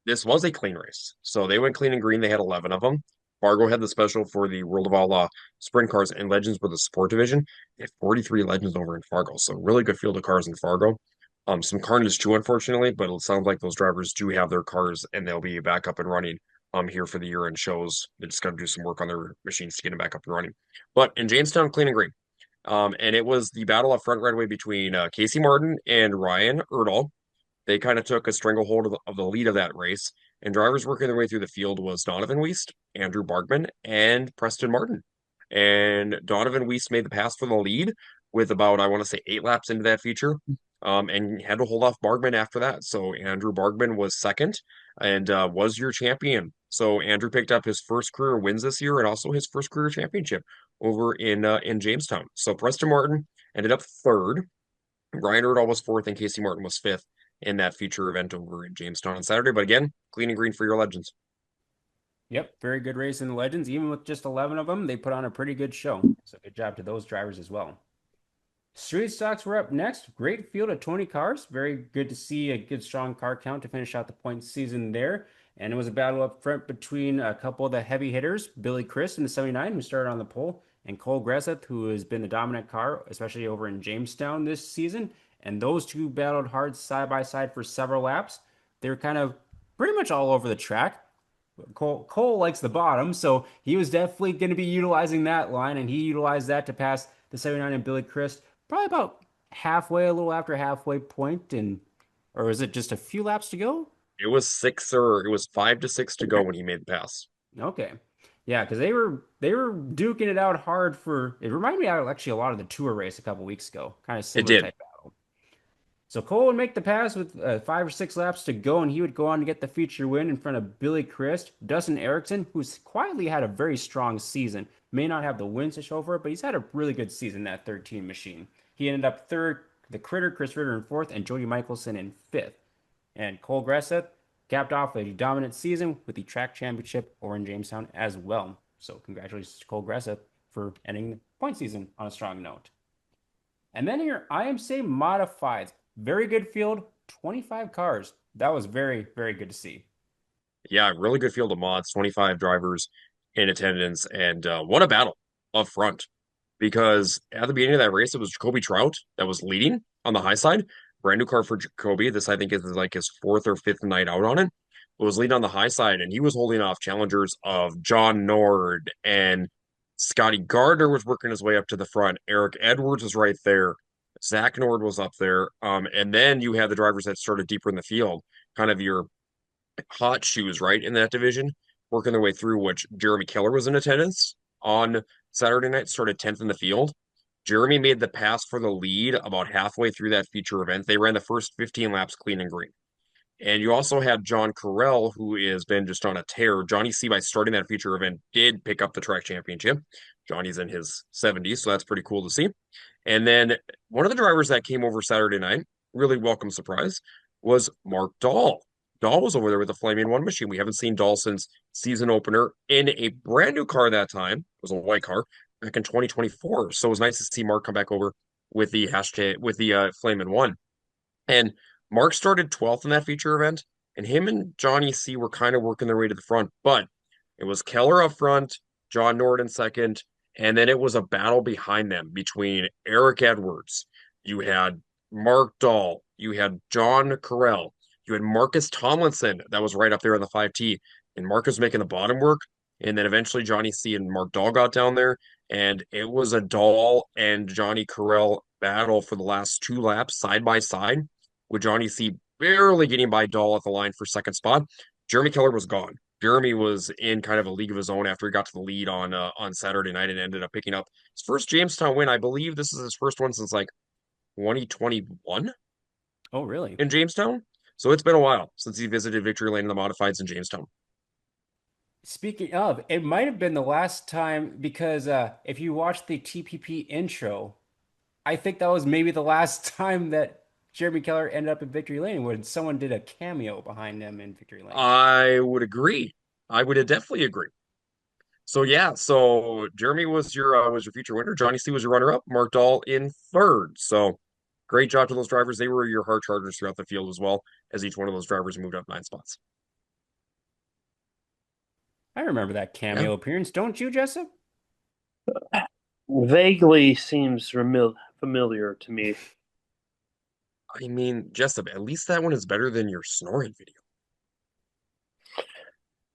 This was a clean race. So they went clean and green. They had 11 of them. Fargo had the special for the World of Outlaw sprint cars, and Legends were the sport division. They had 43 Legends over in Fargo. So really good field of cars in Fargo. Some carnage too, unfortunately, but it sounds like those drivers do have their cars and they'll be back up and running here for the year-end shows. They just got to do some work on their machines to get them back up and running. But in Jamestown, clean and green. And it was the battle up front right away between Casey Martin and Ryan Erdahl. They kind of took a stranglehold of the lead of that race, and drivers working their way through the field was Donovan Weist, Andrew Bargman, and Preston Martin. And Donovan Weist made the pass for the lead with about, I want to say, 8 laps into that feature, and had to hold off Bargman after that. So Andrew Bargman was second and was your champion. So Andrew picked up his first career wins this year and also his first career championship over in Jamestown. So Preston Martin ended up third. Ryan Erdahl was fourth, and Casey Martin was fifth in that feature event over in Jamestown on Saturday. But again, clean and green for your Legends. Yep, very good racing legends. Even with just 11 of them, they put on a pretty good show. So good job to those drivers as well. Street stocks were up next. Great field of 20 cars. Very good to see a good strong car count to finish out the point season there. And it was a battle up front between a couple of the heavy hitters, Billy Chris in the 79, who started on the pole, and Cole Gresseth, who has been the dominant car, especially over in Jamestown this season. And those two battled hard side by side for several laps. They were kind of pretty much all over the track. Cole likes the bottom, so he was definitely going to be utilizing that line, and he utilized that to pass the 79 and Billy Chris probably about halfway, a little after halfway point, and or is it just a few laps to go? It was 5 to 6 to go when he made the pass. Okay, yeah, because they were duking it out hard for. It reminded me of actually a lot of the tour race a couple weeks ago, kind of It similar did. type battle. So Cole would make the pass with 5 or 6 laps to go, and he would go on to get the feature win in front of Billy Christ, Dustin Erickson, who's quietly had a very strong season. May not have the wins to show for it, but he's had a really good season, that 13 machine. He ended up third, the Critter, Chris Ritter in fourth, and Jody Michelson in fifth. And Cole Gresseth capped off a dominant season with the track championship over in Jamestown as well. So congratulations to Cole Gresseth for ending the point season on a strong note. And then here, IMSA Modifieds. Very good field, 25 cars. That was very, very good to see. Yeah, really good field of mods, 25 drivers in attendance, and what a battle up front. Because at the beginning of that race, it was Jacoby Trout that was leading on the high side. Brand new car for Jacoby. This, I think, is like his fourth or fifth night out on it. But was leading on the high side, and he was holding off challengers of John Nord and Scotty Gardner was working his way up to the front. Eric Edwards was right there. Zach Nord was up there. And then you had the drivers that started deeper in the field, kind of your hot shoes, right, in that division, working their way through, which Jeremy Keller was in attendance on Saturday night, started 10th in the field. Jeremy made the pass for the lead about halfway through that feature event. They ran the first 15 laps clean and green. And you also had John Carell, who has been just on a tear. Johnny C, by starting that feature event, did pick up the track championship. Johnny's in his 70s, so that's pretty cool to see. And then one of the drivers that came over Saturday night, really welcome surprise, was Mark Dahl. Dahl was over there with the Flaming One machine. We haven't seen Dahl since season opener in a brand new car that time. It was a white car back in 2024. So it was nice to see Mark come back over with the hashtag with the Flaming One. And Mark started 12th in that feature event, and him and Johnny C were kind of working their way to the front. But it was Keller up front, John Nord second, and then it was a battle behind them between Eric Edwards. You had Mark Dahl, you had John Carell, you had Marcus Tomlinson that was right up there on the 5T, and Marcus making the bottom work. And then eventually Johnny C and Mark Dahl got down there, and it was a Dahl and Johnny Carell battle for the last 2 laps side by side, with Johnny C barely getting by Dahl at the line for second spot. Jeremy Keller was gone. Jeremy was in kind of a league of his own after he got to the lead on Saturday night and ended up picking up his first Jamestown win. I believe this is his first one since like 2021 Oh, really? in Jamestown. So it's been a while since he visited Victory Lane in the Modifieds in Jamestown. Speaking of, it might have been the last time because if you watch the TPP intro, I think that was maybe the last time that Jeremy Keller ended up in Victory Lane when someone did a cameo behind him in Victory Lane. I would agree. I would definitely agree. So yeah, so Jeremy was your future winner. Johnny C was your runner up. Mark Dahl in third. So great job to those drivers. They were your hard chargers throughout the field as well, as each one of those drivers moved up 9 spots. I remember that Yeah. cameo appearance, don't you, Jessup? Vaguely seems familiar to me. I mean, Jessup, at least that one is better than your snoring video.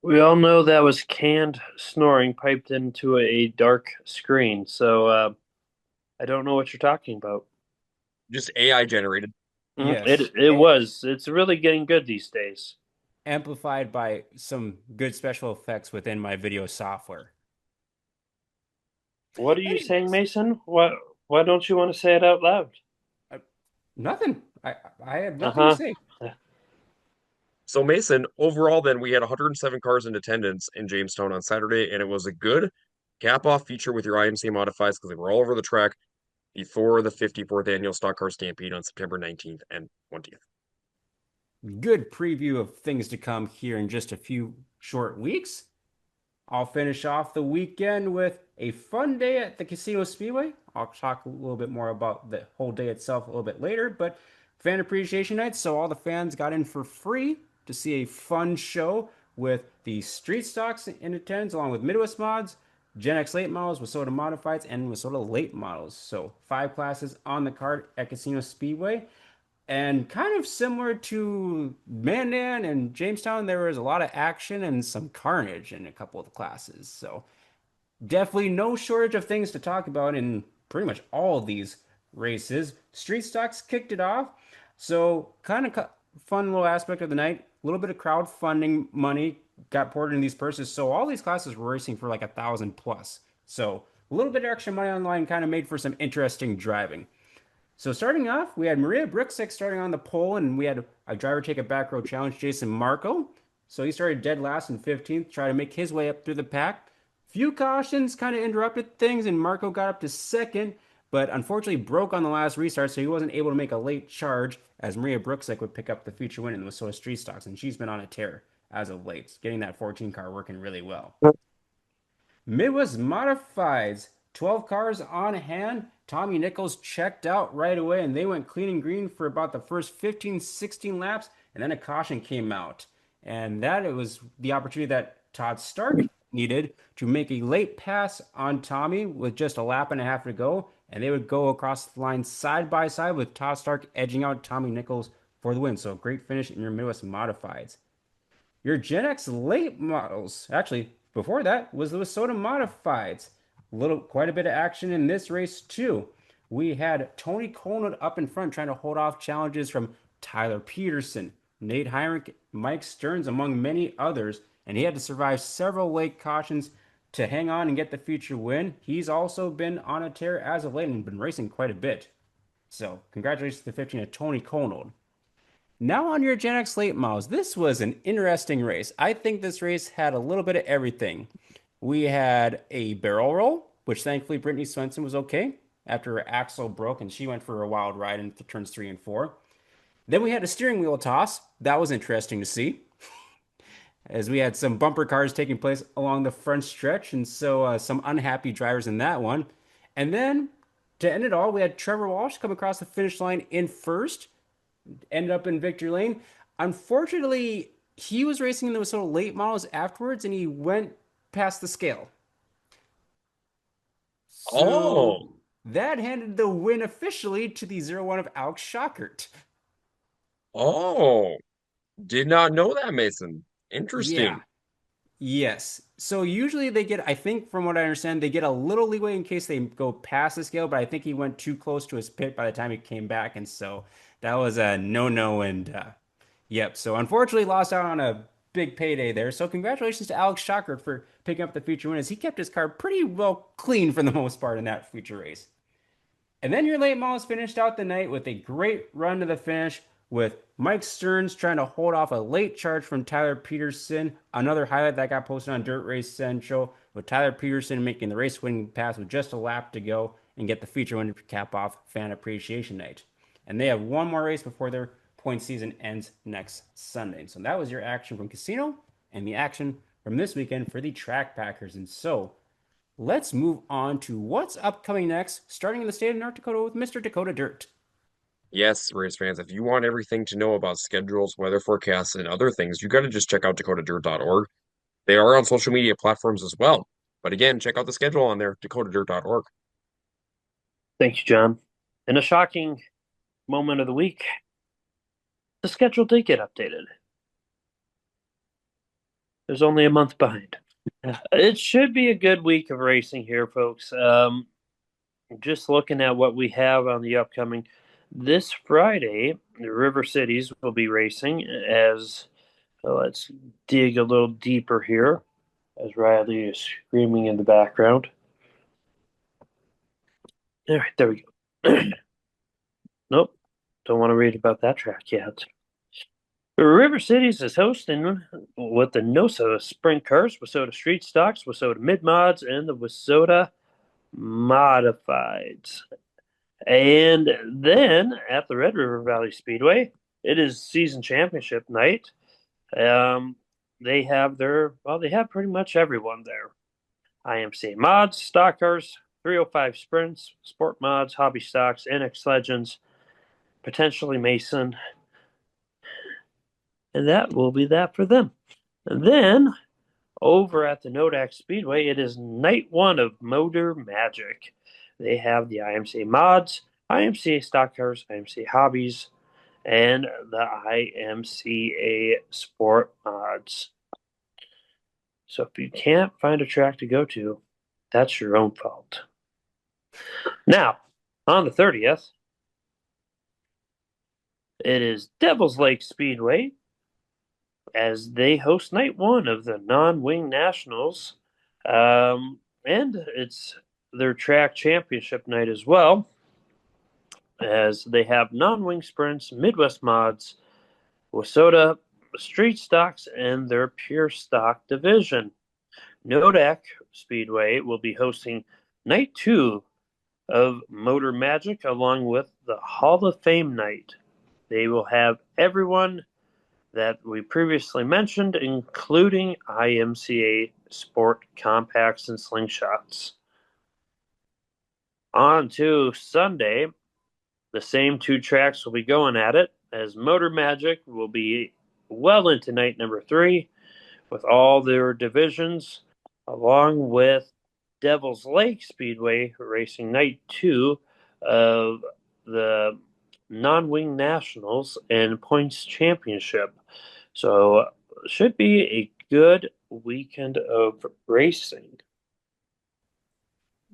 We all know that was canned snoring piped into a dark screen, so I don't know what you're talking about. Just AI generated. Yes. It was. It's really getting good these days. Amplified by some good special effects within my video software. What are you Anyways. saying, Mason? Why don't you want to say it out loud? Nothing. I have nothing to say. So Mason, overall, then we had 107 cars in attendance in Jamestown on Saturday, and it was a good cap-off feature with your IMC modifieds because they were all over the track before the 54th annual Stock Car Stampede on September 19th and 20th. Good preview of things to come here in just a few short weeks. I'll finish off the weekend with a fun day at the Casino Speedway. I'll talk a little bit more about the whole day itself a little bit later, but fan appreciation night, so all the fans got in for free to see a fun show with the street stocks in attendance, along with Midwest mods, Gen X late models, Wasota modifieds, and Wasota late models. So 5 classes on the card at Casino Speedway. And kind of similar to Mandan and Jamestown, there was a lot of action and some carnage in a couple of the classes. So definitely no shortage of things to talk about in pretty much all of these races. Street stocks kicked it off. So kind of fun little aspect of the night. A little bit of crowdfunding money got poured in these purses. So all these classes were racing for like 1,000 plus. So a little bit of extra money online kind of made for some interesting driving. So starting off, we had Maria Brixick starting on the pole, and we had a driver take a back row challenge, Jason Marco. So he started dead last in 15th, try to make his way up through the pack. Few cautions kind of interrupted things, and Marco got up to second, but unfortunately broke on the last restart, so he wasn't able to make a late charge as Maria Brixick would pick up the feature win in the Wasota Street Stocks, and she's been on a tear as of late, getting that 14 car working really well. Midwest Modifieds, 12 cars on hand. Tommy Nichols checked out right away, and they went clean and green for about the first 15, 16 laps, and then a caution came out. And that it was the opportunity that Todd Stark needed to make a late pass on Tommy with just a lap and a half to go, and they would go across the line side by side with Todd Stark edging out Tommy Nichols for the win. So great finish in your Midwest Modifieds. Your Gen X late models, actually, before that was the Wasota Modifieds. Quite a bit of action in this race too. We had Tony Conant up in front trying to hold off challenges from Tyler Peterson, Nate Heinrich, Mike Stearns, among many others, and he had to survive several late cautions to hang on and get the feature win. He's also been on a tear as of late and been racing quite a bit. So congratulations to the 15 of Tony Conant. Now on your Gen X late models, this was an interesting race. I think this race had a little bit of everything. We had a barrel roll, which thankfully Brittany Swenson was okay after her axle broke and she went for a wild ride into turns 3 and 4. Then we had a steering wheel toss. That was interesting to see, as we had some bumper cars taking place along the front stretch, and so some unhappy drivers in that one. And then to end it all, we had Trevor Walsh come across the finish line in first, ended up in victory lane. Unfortunately, he was racing in the Wasota late models afterwards, and he went past the scale. So that handed the win officially to the 0-1 of Alex Schockert. Oh, did not know that, Mason. Interesting. Yeah. Yes. So usually they get, I think from what I understand, they get a little leeway in case they go past the scale, but I think he went too close to his pit by the time he came back. And so that was a no-no. And yep. So unfortunately lost out on a big payday there. So congratulations to Alex Schockert for picking up the feature win, as he kept his car pretty well clean for the most part in that feature race. And then your late models finished out the night with a great run to the finish, with Mike Stearns trying to hold off a late charge from Tyler Peterson. Another highlight that got posted on Dirt Race Central, with Tyler Peterson making the race-winning pass with just a lap to go and get the feature win to cap off Fan Appreciation Night. And they have one more race before their point season ends next Sunday. So that was your action from Casino and the action from this weekend for the Track Packers. And so let's move on to what's upcoming next, starting in the state of North Dakota with Mr. Dakota Dirt. Yes, race fans, if you want everything to know about schedules, weather forecasts, and other things, you got to just check out dakotadirt.org. They are on social media platforms as well. But again, check out the schedule on there, dakotadirt.org. Thank you, John. In a shocking moment of the week, the schedule did get updated. There's only a month behind. It should be a good week of racing here, folks. Just looking at what we have on the upcoming this Friday, the River Cities will be racing as let's dig a little deeper here as Riley is screaming in the background. All right, there we go. Nope, don't want to read about that track yet. River Cities is hosting with the NOSA Sprint Cars, Wasota Street Stocks, Wasota Mid Mods, and the Wasota Modifieds. And then at the Red River Valley Speedway, it is season championship night. they have they have pretty much everyone there. IMC mods, stock cars, 305 sprints, sport mods, hobby stocks, NX Legends, potentially Mason. And that will be that for them. And then over at the Nodak Speedway, it is night one of Motor Magic. They have the IMCA mods, IMCA stock cars, IMCA hobbies, and the IMCA sport mods. So if you can't find a track to go to, that's your own fault. Now, on the 30th, it is Devil's Lake Speedway as they host night one of the non-wing nationals. And it's their track championship night as well, as they have non-wing sprints, Midwest mods, Wasota street stocks, and their pure stock division. Nodak Speedway will be hosting night two of Motor Magic along with the Hall of Fame night. They will have everyone that we previously mentioned, including IMCA Sport Compacts and Slingshots. On to Sunday, the same two tracks will be going at it, as Motor Magic will be well into night number 3 with all their divisions, along with Devil's Lake Speedway racing night 2 of the non-wing nationals and points championship. So should be a good weekend of racing.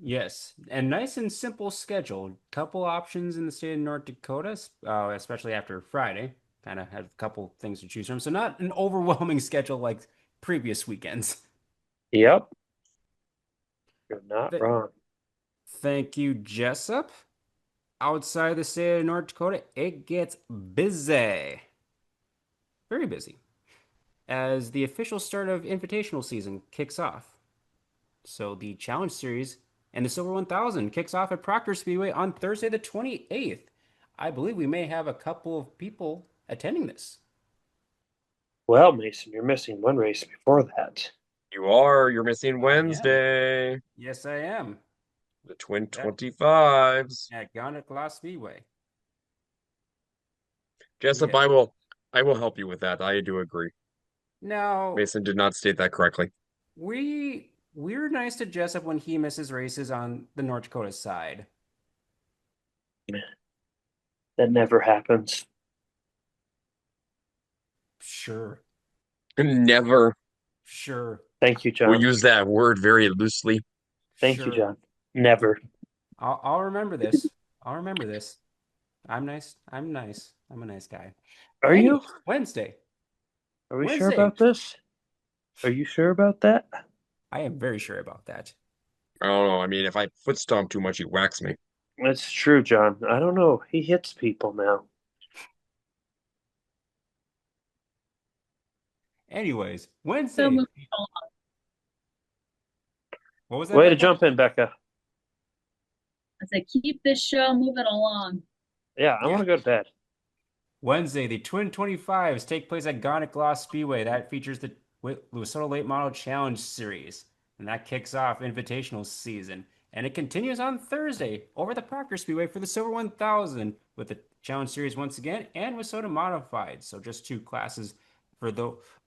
Yes, and nice and simple schedule. Couple options in the state of North Dakota, especially after Friday. Kind of have a couple things to choose from. So not an overwhelming schedule like previous weekends. Yep. You're not Th wrong. Thank you, Jessup. Outside the state of North Dakota, it gets busy. Very busy. As the official start of invitational season kicks off. So the Challenge Series and the Silver 1000 kicks off at Proctor Speedway on Thursday the 28th. I believe we may have a couple of people attending this. Well, Mason, you're missing one race before that. You're missing I am. Wednesday. Yes, I am. The Twin 25s. At Dacotah Speedway. Jessup, Yeah. I will help you with that. I do agree. Now, Mason did not state that correctly. we're nice to Jessup when he misses races on the North Dakota side. That never happens. Sure. Never. Sure. Thank you, John. We'll use that word very loosely. Thank you, Sure. John. Never. I'll remember this. I'll remember this. I'm nice. I'm nice. I'm a nice guy. Are you? Wednesday. Are we sure Wednesday. about this? Are you sure about that? I am very sure about that. I don't know. I mean, if I foot stomp too much, he whacks me. That's true, John. I don't know. He hits people now. Anyways, So Wednesday. moving along. What was that? Way to Becca? jump in, Becca. I said, keep this show moving along. Yeah, I want to go to bed. Wednesday, the Twin 25s take place at Dacotah Speedway. That features the Luisota Late Model Challenge Series. And that kicks off invitational season. And it continues on Thursday over the Proctor Speedway for the Silver 1000 with the Challenge Series once again and Wasota Modified. So just two classes for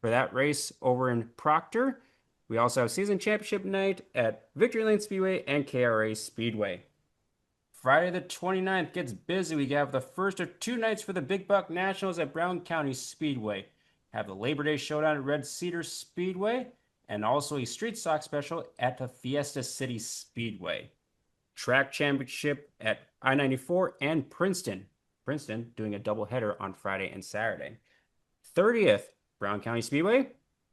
that race over in Proctor. We also have season championship night at Victory Lane Speedway and KRA Speedway. Friday the 29th gets busy. We have the first of 2 nights for the Big Buck Nationals at Brown County Speedway. Have the Labor Day Showdown at Red Cedar Speedway, and also a street stock special at the Fiesta City Speedway. Track championship at I-94 and Princeton. Princeton doing a doubleheader on Friday and Saturday. 30th, Brown County Speedway.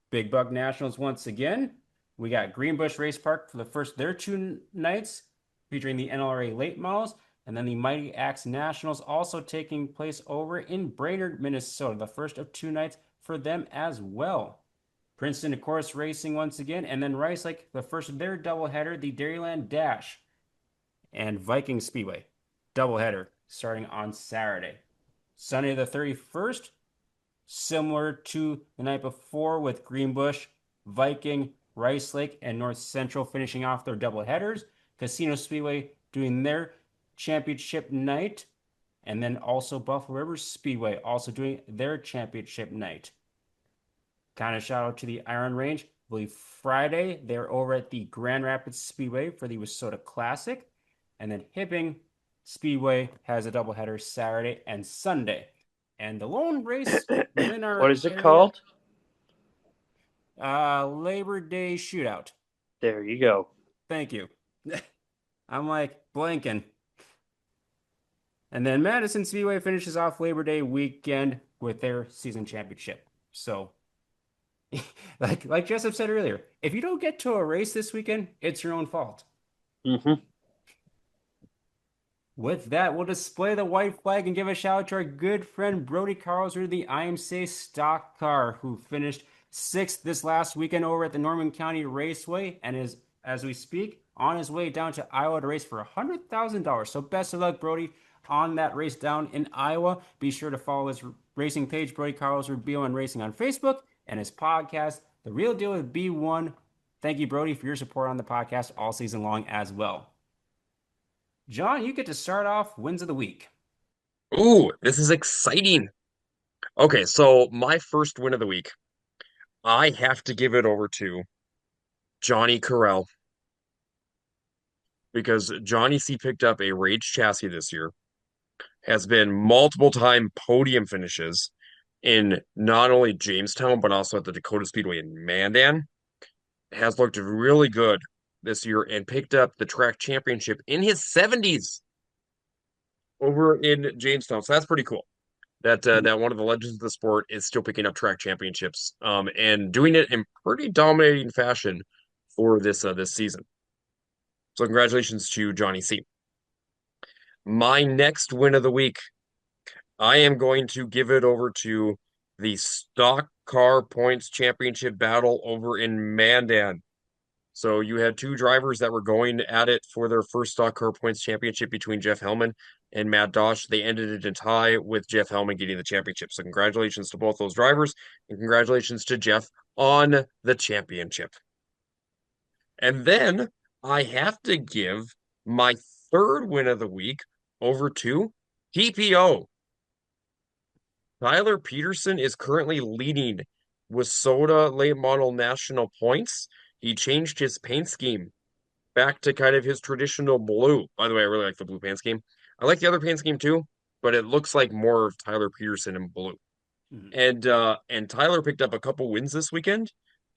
Big Buck Nationals once again. We got Greenbush Race Park for the first of their 2 nights, featuring the NLRA late models, and then the Mighty Axe Nationals also taking place over in Brainerd, Minnesota, the first of 2 nights for them as well. Princeton, of course, racing once again, and then Rice Lake, the first of their doubleheader, the Dairyland Dash, and Viking Speedway, doubleheader starting on Saturday. Sunday the 31st, similar to the night before with Greenbush, Viking, Rice Lake, and North Central finishing off their double headers. Casino Speedway doing their championship night, and then also Buffalo River Speedway also doing their championship night. Kind of shout out to the Iron Range. I believe Friday they're over at the Grand Rapids Speedway for the Wissota Classic, and then Hibbing Speedway has a doubleheader Saturday and Sunday. And the lone race within our What is it area, called? Labor Day Shootout. There you go. Thank you. I'm like blanking. And then Madison Speedway finishes off Labor Day weekend with their season championship. So, like Jessup said earlier, if you don't get to a race this weekend, it's your own fault. Mm-hmm. With that, we'll display the white flag and give a shout out to our good friend Brody Carlsrud, the IMCA stock car, who finished 6th this last weekend over at the Norman County Raceway and is, as we speak, on his way down to Iowa to race for $100,000. So best of luck, Brody, on that race down in Iowa. Be sure to follow his racing page, Brody Carlsrud, B1 Racing on Facebook, and his podcast, The Real Deal with B1. Thank you, Brody, for your support on the podcast all season long as well. John, you get to start off wins of the week. Ooh, this is exciting. Okay, so my first win of the week, I have to give it over to Johnny Carell because Johnny C picked up a Rage chassis this year, has been multiple time podium finishes in not only Jamestown, but also at the Dacotah Speedway in Mandan. Has looked really good this year and picked up the track championship in his 70s over in Jamestown. So that's pretty cool. That one of the legends of the sport is still picking up track championships, and doing it in pretty dominating fashion for this season. So congratulations to Johnny C. My next win of the week, I am going to give it over to the Stock Car Points Championship battle over in Mandan. So you had two drivers that were going at it for their first Stock Car Points Championship between Jeff Hellman and Matt Dosh. They ended it in a tie with Jeff Hellman getting the championship. So congratulations to both those drivers, and congratulations to Jeff on the championship. And then I have to give my third win of the week over to TPO. Tyler Peterson is currently leading Wissota Late Model National Points. He changed his paint scheme back to kind of his traditional blue. By the way, I really like the blue paint scheme. I like the other paint scheme too, but it looks like more of Tyler Peterson in blue. And Tyler picked up a couple wins this weekend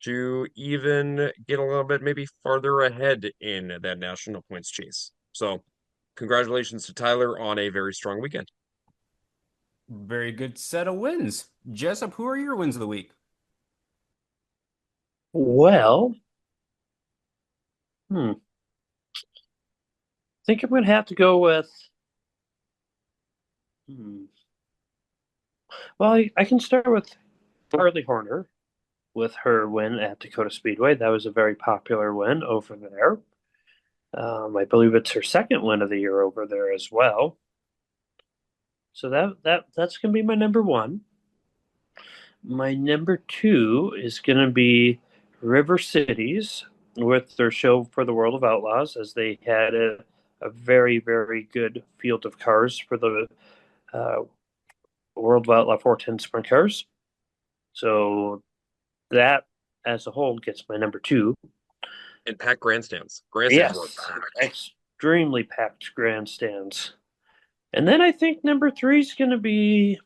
to even get a little bit maybe farther ahead in that national points chase. So congratulations to Tyler on a very strong weekend. Very good set of wins. Jessup, who are your wins of the week? Well, I think I'm going to have to go with. Well, I can start with Harley Horner with her win at Dacotah Speedway. That was a very popular win over there. I believe it's her second win of the year over there as well. So that's going to be my number one. My number two is going to be River Cities with their show for the World of Outlaws, as they had a very, very good field of cars for the World of Outlaw 410 sprint cars. So that as a whole gets my number two. And packed grandstands. Grandstands were packed. Extremely packed grandstands. And then I think number three is going to be.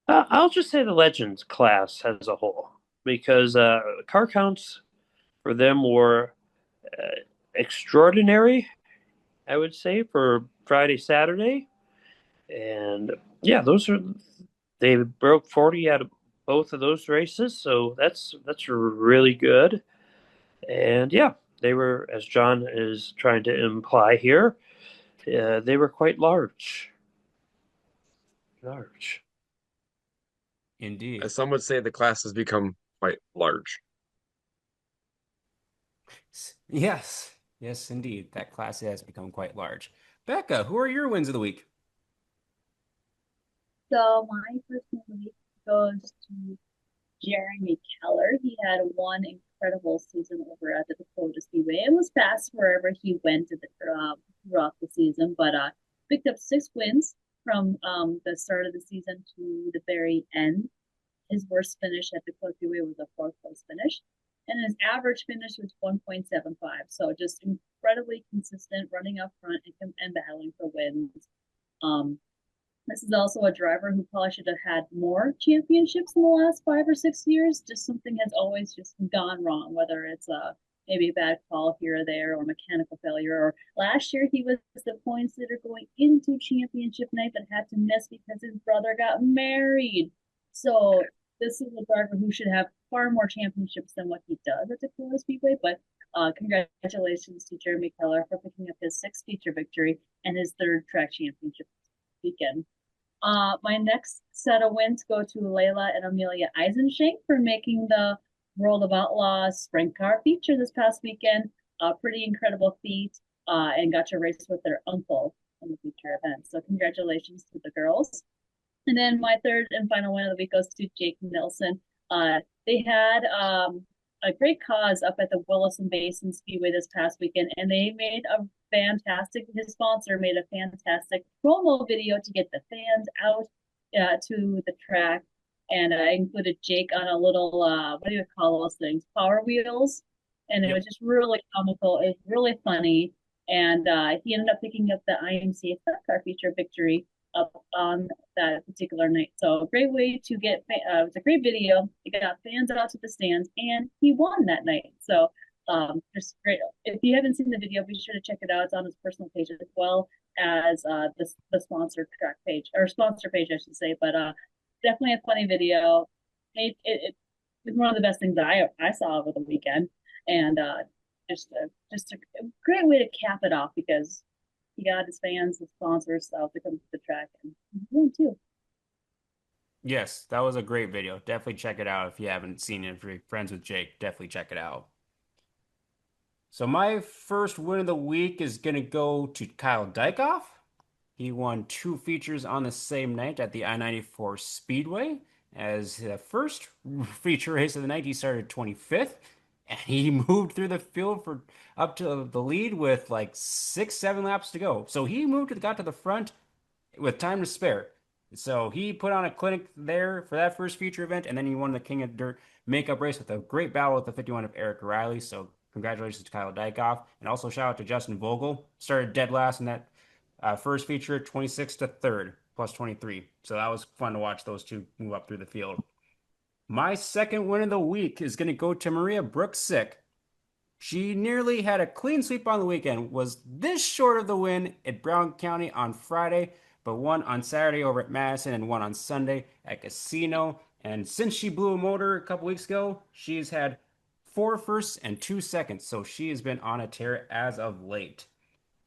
I'll just say the Legends class as a whole, because car counts for them were extraordinary, I would say, for Friday, Saturday. And yeah, they broke 40 out of both of those races, so that's really good. And yeah, they were, as John is trying to imply here, they were quite large. Indeed. As some would say, the class has become quite large. Yes, indeed. That class has become quite large. Becca, who are your wins of the week? So my first one of the week goes to Jeremy Keller. He had one incredible season over at the Dacotah Speedway. It was fast wherever he went throughout the season, but picked up 6 wins from the start of the season to the very end. His worst finish at the Dakota Speedway was a fourth place finish, and his average finish was 1.75. So just incredibly consistent, running up front and battling for wins. Um, this is also a driver who probably should have had more championships in the last 5 or 6 years. Just something has always just gone wrong, whether it's maybe a bad call here or there or mechanical failure. Or last year he was the points that are going into championship night that had to miss because his brother got married. So this is a driver who should have far more championships than what he does at Dakota Speedway. But congratulations to Jeremy Keller for picking up his 6th feature victory and his 3rd track championship weekend. My next set of wins go to Layla and Amelia Eisenshank for making the World of Outlaws sprint car feature this past weekend. A pretty incredible feat, and got to race with their uncle in the feature event. So congratulations to the girls. And then my third and final win of the week goes to Jake Nelson. They had a great cause up at the Williston Basin Speedway this past weekend, and they made a his sponsor made a fantastic promo video to get the fans out to the track. And I included Jake on a little, what do you call those things? Power wheels. And it was just really comical. It was really funny. And he ended up picking up the IMCA Stock Car feature victory up on that particular night. So a great way to get, it was a great video. It got fans out to the stands, and he won that night. So just great. If you haven't seen the video, be sure to check it out. It's on his personal page as well as the sponsored track page, or sponsor page, I should say. But definitely a funny video. It was one of the best things that I saw over the weekend, and just a great way to cap it off because he got his fans, his sponsors, to come to the track, and he won too. Yes, that was a great video. Definitely check it out if you haven't seen it. If you're friends with Jake, definitely check it out. So my first win of the week is going to go to Kyle Dykhoff. He won 2 features on the same night at the I-94 Speedway. As the first feature race of the night, he started 25th, and he moved through the field for up to the lead with like 6, 7 laps to go. So he got to the front with time to spare. So he put on a clinic there for that first feature event, and then he won the King of Dirt makeup race with a great battle with the 51 of Eric Riley. So congratulations to Kyle Dykhoff, and also shout out to Justin Vogel. Started dead last in that first feature, 26 to 3rd, plus 23. So that was fun to watch those two move up through the field. My second win of the week is going to go to Maria Brooksick. She nearly had a clean sweep on the weekend, was this short of the win at Brown County on Friday, but won on Saturday over at Madison and won on Sunday at Casino. And since she blew a motor a couple weeks ago, she's had 4 firsts and 2 seconds, so she has been on a tear as of late.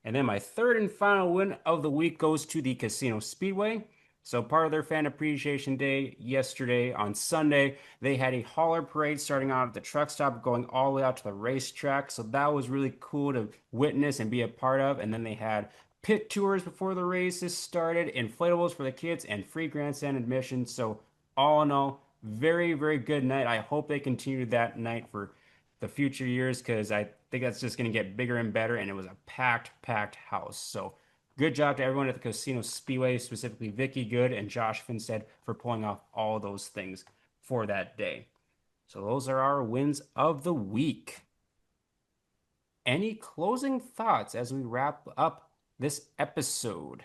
And then my third and final win of the week goes to the Casino Speedway. So part of their fan appreciation day yesterday on Sunday, they had a hauler parade starting out at the truck stop going all the way out to the racetrack. So that was really cool to witness and be a part of. And then they had pit tours before the races started, inflatables for the kids, and free grandstand admission. So all in all, very, very good night. I hope they continue that night for the future years because I think that's just going to get bigger and better. And it was a packed house. So good job to everyone at the Casino Speedway, specifically Vicky Good and Josh Finstead for pulling off all those things for that day. So those are our wins of the week. Any closing thoughts as we wrap up this episode?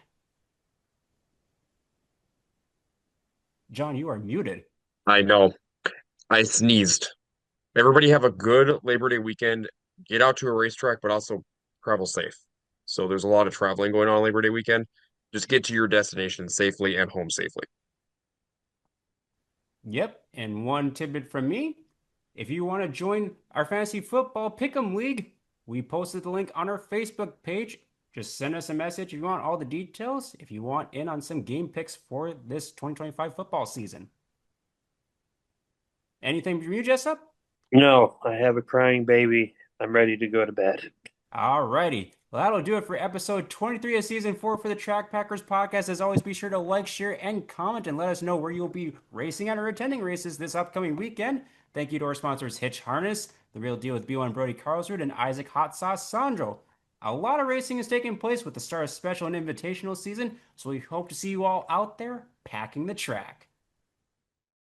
John, you are muted. I know. I sneezed. Everybody have a good Labor Day weekend. Get out to a racetrack, but also travel safe. So there's a lot of traveling going on Labor Day weekend. Just get to your destination safely and home safely. Yep, and one tidbit from me. If you want to join our fantasy football pick'em league, we posted the link on our Facebook page. Just send us a message if you want all the details, if you want in on some game picks for this 2025 football season. Anything from you, Jessup? No, I have a crying baby. I'm ready to go to bed. Alrighty. Well, that'll do it for episode 23 of season 4 for the Track Packers podcast. As always, be sure to like, share, and comment and let us know where you'll be racing at or attending races this upcoming weekend. Thank you to our sponsors Hitch Harness, The Real Deal with B1 Brody Carlsrud, and Isaac Hot Sauce Sondrol. A lot of racing is taking place with the start of special and invitational season, so we hope to see you all out there packing the track.